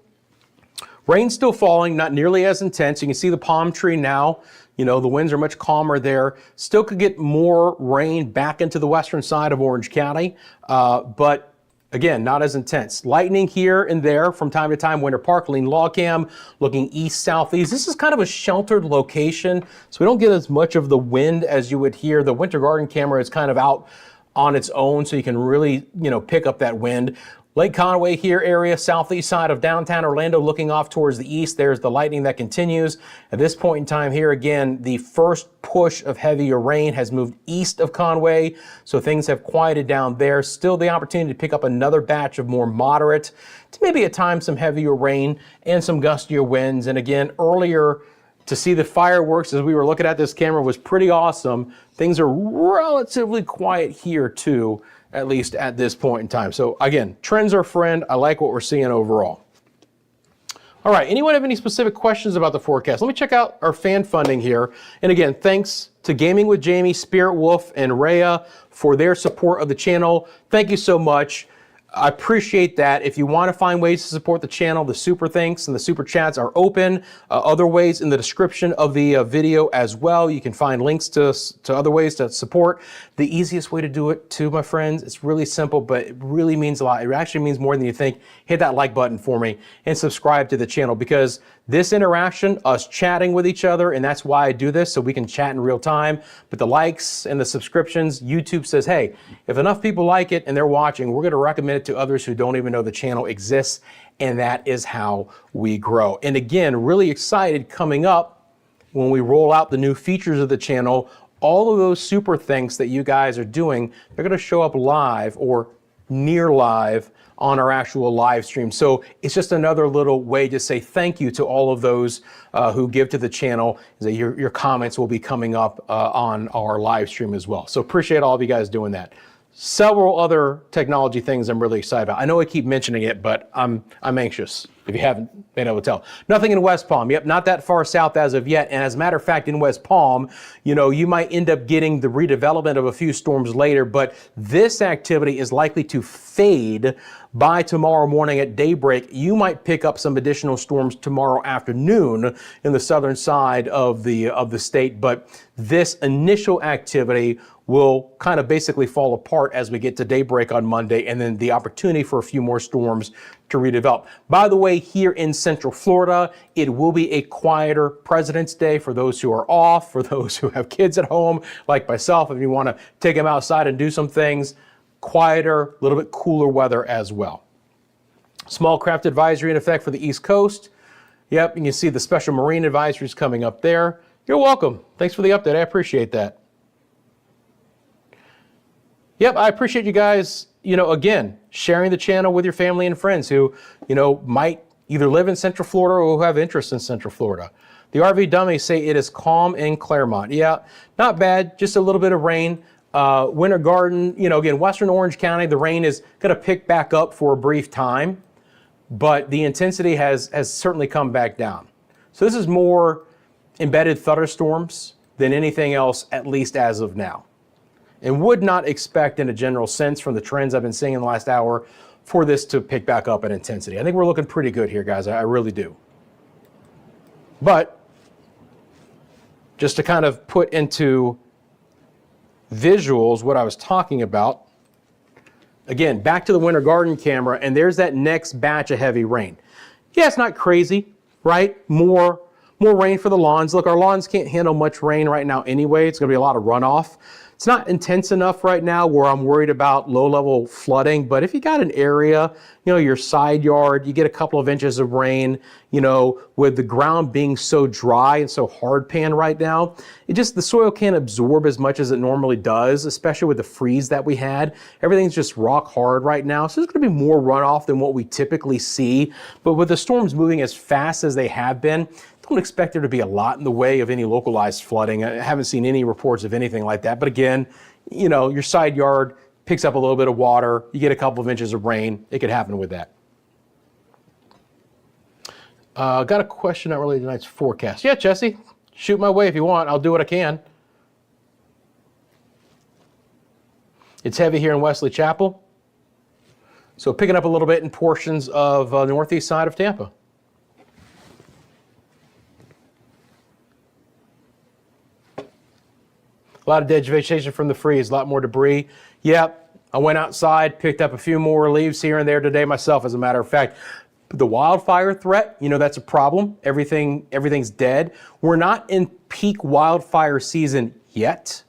Rain's still falling, not nearly as intense. You can see the palm tree now. You know, the winds are much calmer there. Still could get more rain back into the western side of Orange County, but again, not as intense. Lightning here and there from time to time. Winter Park, Lean Log Cam, looking east-southeast. This is kind of a sheltered location, so we don't get as much of the wind as you would hear. The Winter Garden camera is kind of out on its own, so you can really, you know, pick up that wind. Lake Conway here area, southeast side of downtown Orlando, looking off towards the east. There's the lightning that continues. At this point in time here, again, the first push of heavier rain has moved east of Conway, so things have quieted down there. Still the opportunity to pick up another batch of more moderate to maybe at times some heavier rain and some gustier winds. And again, earlier to see the fireworks as we were looking at this camera was pretty awesome. Things are relatively quiet here too, at least at this point in time. So again, trends are friend. I like what we're seeing overall. All right, anyone have any specific questions about the forecast? Let me check out our fan funding here. And again, thanks to Gaming with Jamie, Spirit Wolf, and Rhea for their support of the channel. Thank you so much. I appreciate that. If you want to find ways to support the channel, the super thanks and the super chats are open. Other ways in the description of the video as well. You can find links to other ways to support. The easiest way to do it too, my friends, it's really simple, but it really means a lot. It actually means more than you think. Hit that like button for me and subscribe to the channel, because this interaction, us chatting with each other, and that's why I do this, so we can chat in real time. But the likes and the subscriptions, YouTube says, hey, if enough people like it and they're watching, we're going to recommend it to others who don't even know the channel exists, and that is how we grow. And again, really excited coming up when we roll out the new features of the channel. All of those super thanks that you guys are doing, they're going to show up live or near live on our actual live stream. So it's just another little way to say thank you to all of those who give to the channel. That your comments will be coming up on our live stream as well. So appreciate all of you guys doing that. Several other technology things I'm really excited about. I know I keep mentioning it, but I'm anxious. if you haven't been able to tell. Nothing in West Palm. Yep, not that far south as of yet. And as a matter of fact, in West Palm, you know, you might end up getting the redevelopment of a few storms later, but this activity is likely to fade by tomorrow morning at daybreak. You might pick up some additional storms tomorrow afternoon in the southern side of the state, but this initial activity will kind of basically fall apart as we get to daybreak on Monday, and then the opportunity for a few more storms to redevelop. By the way, here in Central Florida, it will be a quieter President's Day for those who are off, for those who have kids at home, like myself, if you want to take them outside and do some things. Quieter, a little bit cooler weather as well. Small craft advisory in effect for the East Coast. Yep, you can see the special marine advisories coming up there. You're welcome. Thanks for the update. I appreciate that. Yep, I appreciate you guys, you know, again, sharing the channel with your family and friends who, you know, might either live in Central Florida or who have interest in Central Florida. The RV dummies say it is calm in Claremont. Yeah, not bad, just a little bit of rain. Winter Garden, you know, again, Western Orange County, the rain is going to pick back up for a brief time, but the intensity has certainly come back down. So this is more embedded thunderstorms than anything else, at least as of now. And would not expect in a general sense from the trends I've been seeing in the last hour for this to pick back up in intensity. I think we're looking pretty good here, guys. I really do. But just to kind of put into visuals what I was talking about, again, back to the Winter Garden camera, and there's that next batch of heavy rain. Yeah, it's not crazy, right? More rain for the lawns. Look, our lawns can't handle much rain right now anyway. It's going to be a lot of runoff. It's not intense enough right now where I'm worried about low-level flooding, but if you got an area, you know, your side yard, you get a couple of inches of rain, you know, with the ground being so dry and so hard pan right now, the soil can't absorb as much as it normally does, especially with the freeze that we had. Everything's just rock hard right now, so there's going to be more runoff than what we typically see, but with the storms moving as fast as they have been, don't expect there to be a lot in the way of any localized flooding. I haven't seen any reports of anything like that. But again, you know, your side yard picks up a little bit of water. You get a couple of inches of rain. It could happen with that. Got a question not related to tonight's forecast. Yeah, Jesse, shoot my way if you want. I'll do what I can. It's heavy here in Wesley Chapel. So picking up a little bit in portions of the northeast side of Tampa. A lot of dead vegetation from the freeze, a lot more debris. Yep, I went outside, picked up a few more leaves here and there today myself, as a matter of fact. The wildfire threat, you know, that's a problem. Everything's dead. We're not in peak wildfire season yet,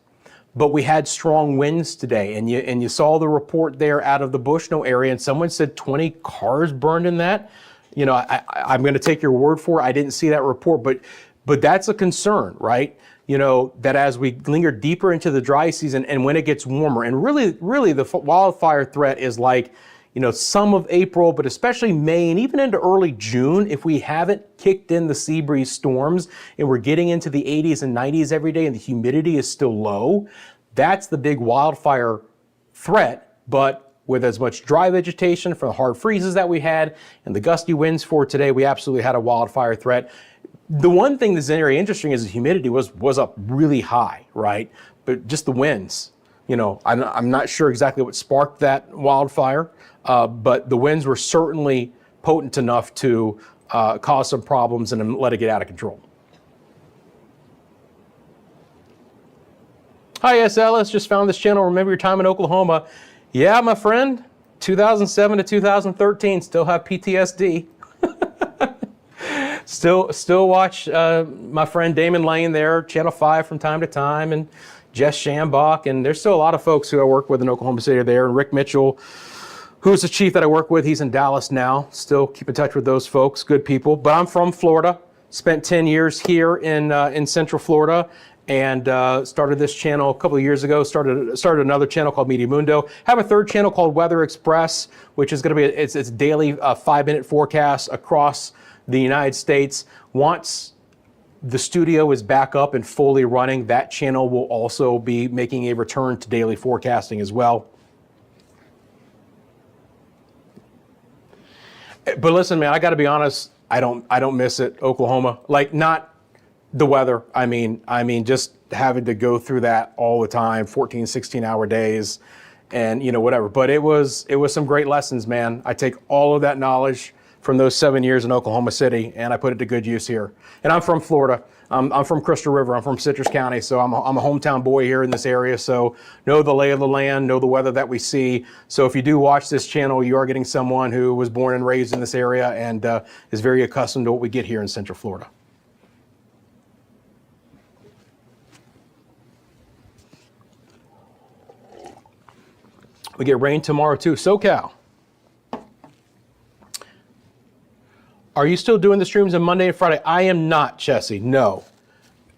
but we had strong winds today. And you saw the report there out of the Bushnell area, and someone said 20 cars burned in that. You know, I'm going to take your word for it. I didn't see that report, but that's a concern, right? You know, that as we linger deeper into the dry season and when it gets warmer, and really the wildfire threat is like, you know, some of April, but especially May and even into early June, if we haven't kicked in the sea breeze storms and we're getting into the 80s and 90s every day and the humidity is still low, that's the big wildfire threat. But with as much dry vegetation from the hard freezes that we had and the gusty winds for today, we absolutely had a wildfire threat. The one thing that's very interesting is the humidity was up really high, right? But just the winds, you know, I'm not sure exactly what sparked that wildfire, but the winds were certainly potent enough to cause some problems and let it get out of control. Hi, S. Ellis, just found this channel. Remember your time in Oklahoma. Yeah, my friend, 2007 to 2013, still have PTSD. Still watch my friend Damon Lane there, Channel 5 from time to time, and Jess Shambach, and there's still a lot of folks who I work with in Oklahoma City there, and Rick Mitchell, who's the chief that I work with. He's in Dallas now. Still keep in touch with those folks, good people. But I'm from Florida, spent 10 years here in Central Florida, and started this channel a couple of years ago, started another channel called Media Mundo. Have a third channel called Weather Express, which is going to be, it's daily 5-minute forecast across the United States. Once the studio is back up and fully running, that channel will also be making a return to daily forecasting as well. But listen, man, I got to be honest. I don't miss it, Oklahoma. Like, not the weather. I mean, just having to go through that all the time, 14, 16-hour days, and whatever. But it was some great lessons, man. I take all of that knowledge from those 7 years in Oklahoma City, and I put it to good use here. And I'm from Florida. I'm from Crystal River. I'm from Citrus County, so I'm a hometown boy here in this area. So know the lay of the land, know the weather that we see. So if you do watch this channel, you are getting someone who was born and raised in this area and is very accustomed to what we get here in Central Florida. We get rain tomorrow too. SoCal. Are you still doing the streams on Monday and Friday? I am not, Chessie. No,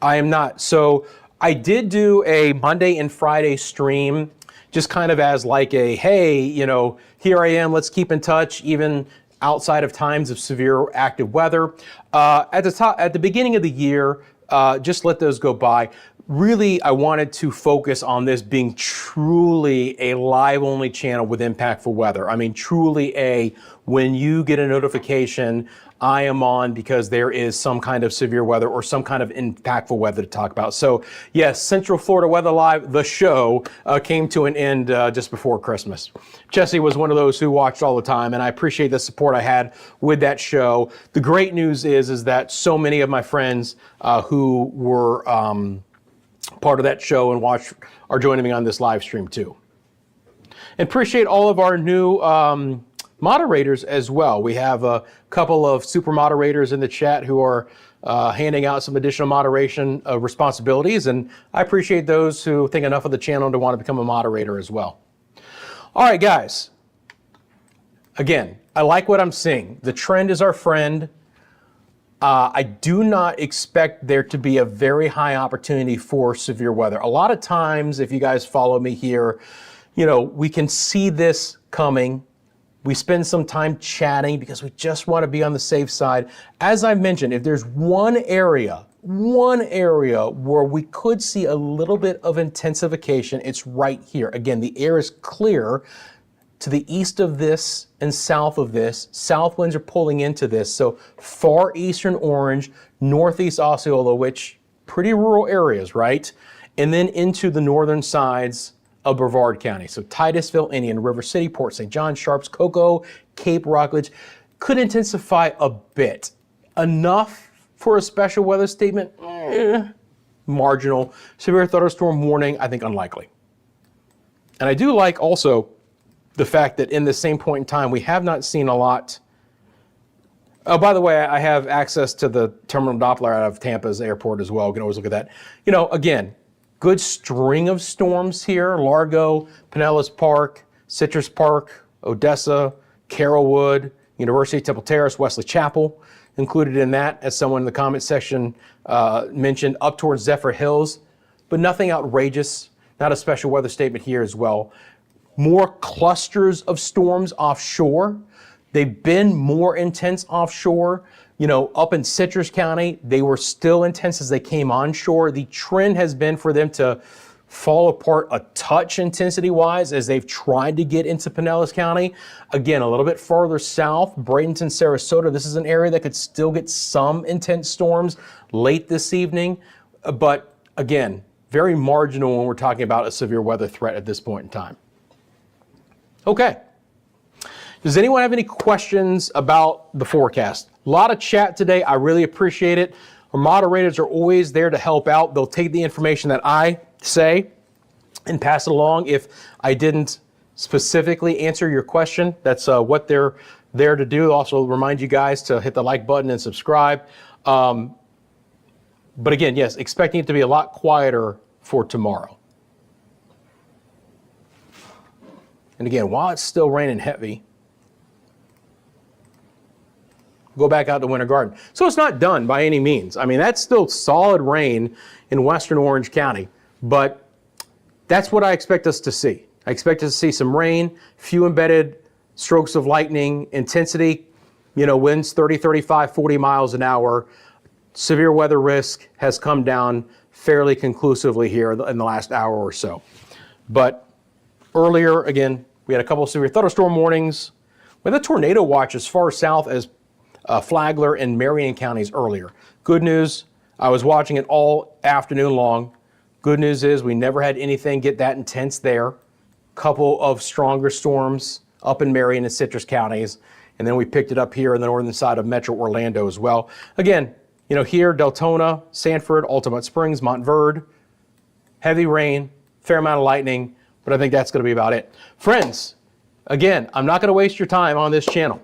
I am not. So I did do a Monday and Friday stream, just kind of as like a, hey, here I am, let's keep in touch, even outside of times of severe active weather. At the beginning of the year, just let those go by. Really, I wanted to focus on this being truly a live-only channel with impactful weather. I mean, truly when you get a notification, I am on because there is some kind of severe weather or some kind of impactful weather to talk about. So yes, Central Florida Weather Live, the show, came to an end just before Christmas. Chessie was one of those who watched all the time, and I appreciate the support I had with that show. The great news is that so many of my friends who were part of that show and are joining me on this live stream too. And appreciate all of our new moderators as well. We have a couple of super moderators in the chat who are handing out some additional moderation responsibilities, and I appreciate those who think enough of the channel to want to become a moderator as well. All right, guys. Again, I like what I'm seeing. The trend is our friend. I do not expect there to be a very high opportunity for severe weather. A lot of times, if you guys follow me here, we can see this coming. We spend some time chatting because we just want to be on the safe side. As I mentioned, if there's one area where we could see a little bit of intensification, it's right here. Again, the air is clear to the east of this and south of this. South winds are pulling into this. So far eastern orange, northeast Osceola, which pretty rural areas, right? And then into the northern sides of Brevard County. So Titusville, Indian River City, Port St. John, Sharps, Cocoa, Cape Rockledge could intensify a bit. Enough for a special weather statement? Marginal. Severe thunderstorm warning, I think unlikely. And I do like also the fact that in the same point in time, we have not seen a lot. Oh, by the way, I have access to the terminal Doppler out of Tampa's airport as well. You can always look at that. Again, good string of storms here. Largo, Pinellas Park, Citrus Park, Odessa, Carrollwood, University of Temple Terrace, Wesley Chapel, included in that, as someone in the comment section mentioned, up towards Zephyr Hills, but nothing outrageous. Not a special weather statement here as well. More clusters of storms offshore. They've been more intense offshore. Up in Citrus County, they were still intense as they came onshore. The trend has been for them to fall apart a touch intensity-wise as they've tried to get into Pinellas County. Again, a little bit farther south, Bradenton, Sarasota. This is an area that could still get some intense storms late this evening. But again, very marginal when we're talking about a severe weather threat at this point in time. Okay. Does anyone have any questions about the forecast? A lot of chat today. I really appreciate it. Our moderators are always there to help out. They'll take the information that I say and pass it along. If I didn't specifically answer your question, that's what they're there to do. Also remind you guys to hit the like button and subscribe. But again, yes, expecting it to be a lot quieter for tomorrow. And again, while it's still raining heavy, go back out to Winter Garden. So it's not done by any means. I mean, that's still solid rain in western Orange County, but that's what I expect us to see. I expect us to see some rain, few embedded strokes of lightning, intensity, winds 30, 35, 40 miles an hour. Severe weather risk has come down fairly conclusively here in the last hour or so. But earlier, again, we had a couple of severe thunderstorm warnings. We had a tornado watch as far south as Flagler and Marion counties earlier. Good news, I was watching it all afternoon long. Good news is we never had anything get that intense there. Couple of stronger storms up in Marion and Citrus counties, and then we picked it up here on the northern side of Metro Orlando as well. Again, you know, here, Deltona, Sanford, Altamont Springs, Montverde, heavy rain, fair amount of lightning, but I think that's going to be about it. Friends, again, I'm not going to waste your time on this channel.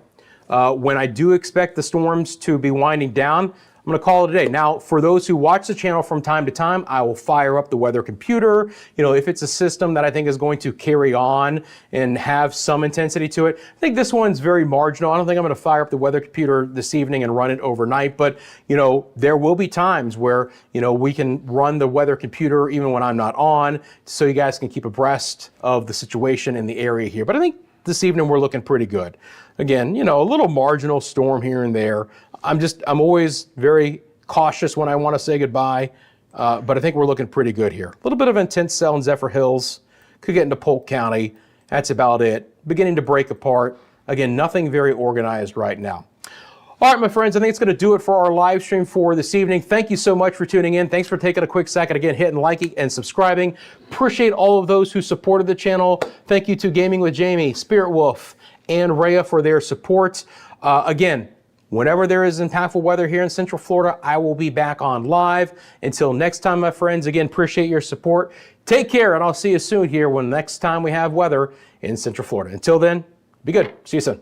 When I do expect the storms to be winding down, I'm going to call it a day. Now, for those who watch the channel from time to time, I will fire up the weather computer. You know, if it's a system that I think is going to carry on and have some intensity to it. I think this one's very marginal. I don't think I'm going to fire up the weather computer this evening and run it overnight, but, you know, there will be times where, you know, we can run the weather computer even when I'm not on, so you guys can keep abreast of the situation in the area here. But I think this evening we're looking pretty good. Again, you know, a little marginal storm here and there. I'm always very cautious when I want to say goodbye, but I think we're looking pretty good here. A little bit of intense cell in Zephyr Hills, could get into Polk County. That's about it. Beginning to break apart. Again, nothing very organized right now. All right, my friends, I think it's going to do it for our live stream for this evening. Thank you so much for tuning in. Thanks for taking a quick second, again, hitting liking and subscribing. Appreciate all of those who supported the channel. Thank you to Gaming with Jamie, Spirit Wolf, and Rhea for their support. Again, whenever there is impactful weather here in Central Florida, I will be back on live. Until next time, my friends, again, appreciate your support. Take care, and I'll see you soon here when next time we have weather in Central Florida. Until then, be good. See you soon.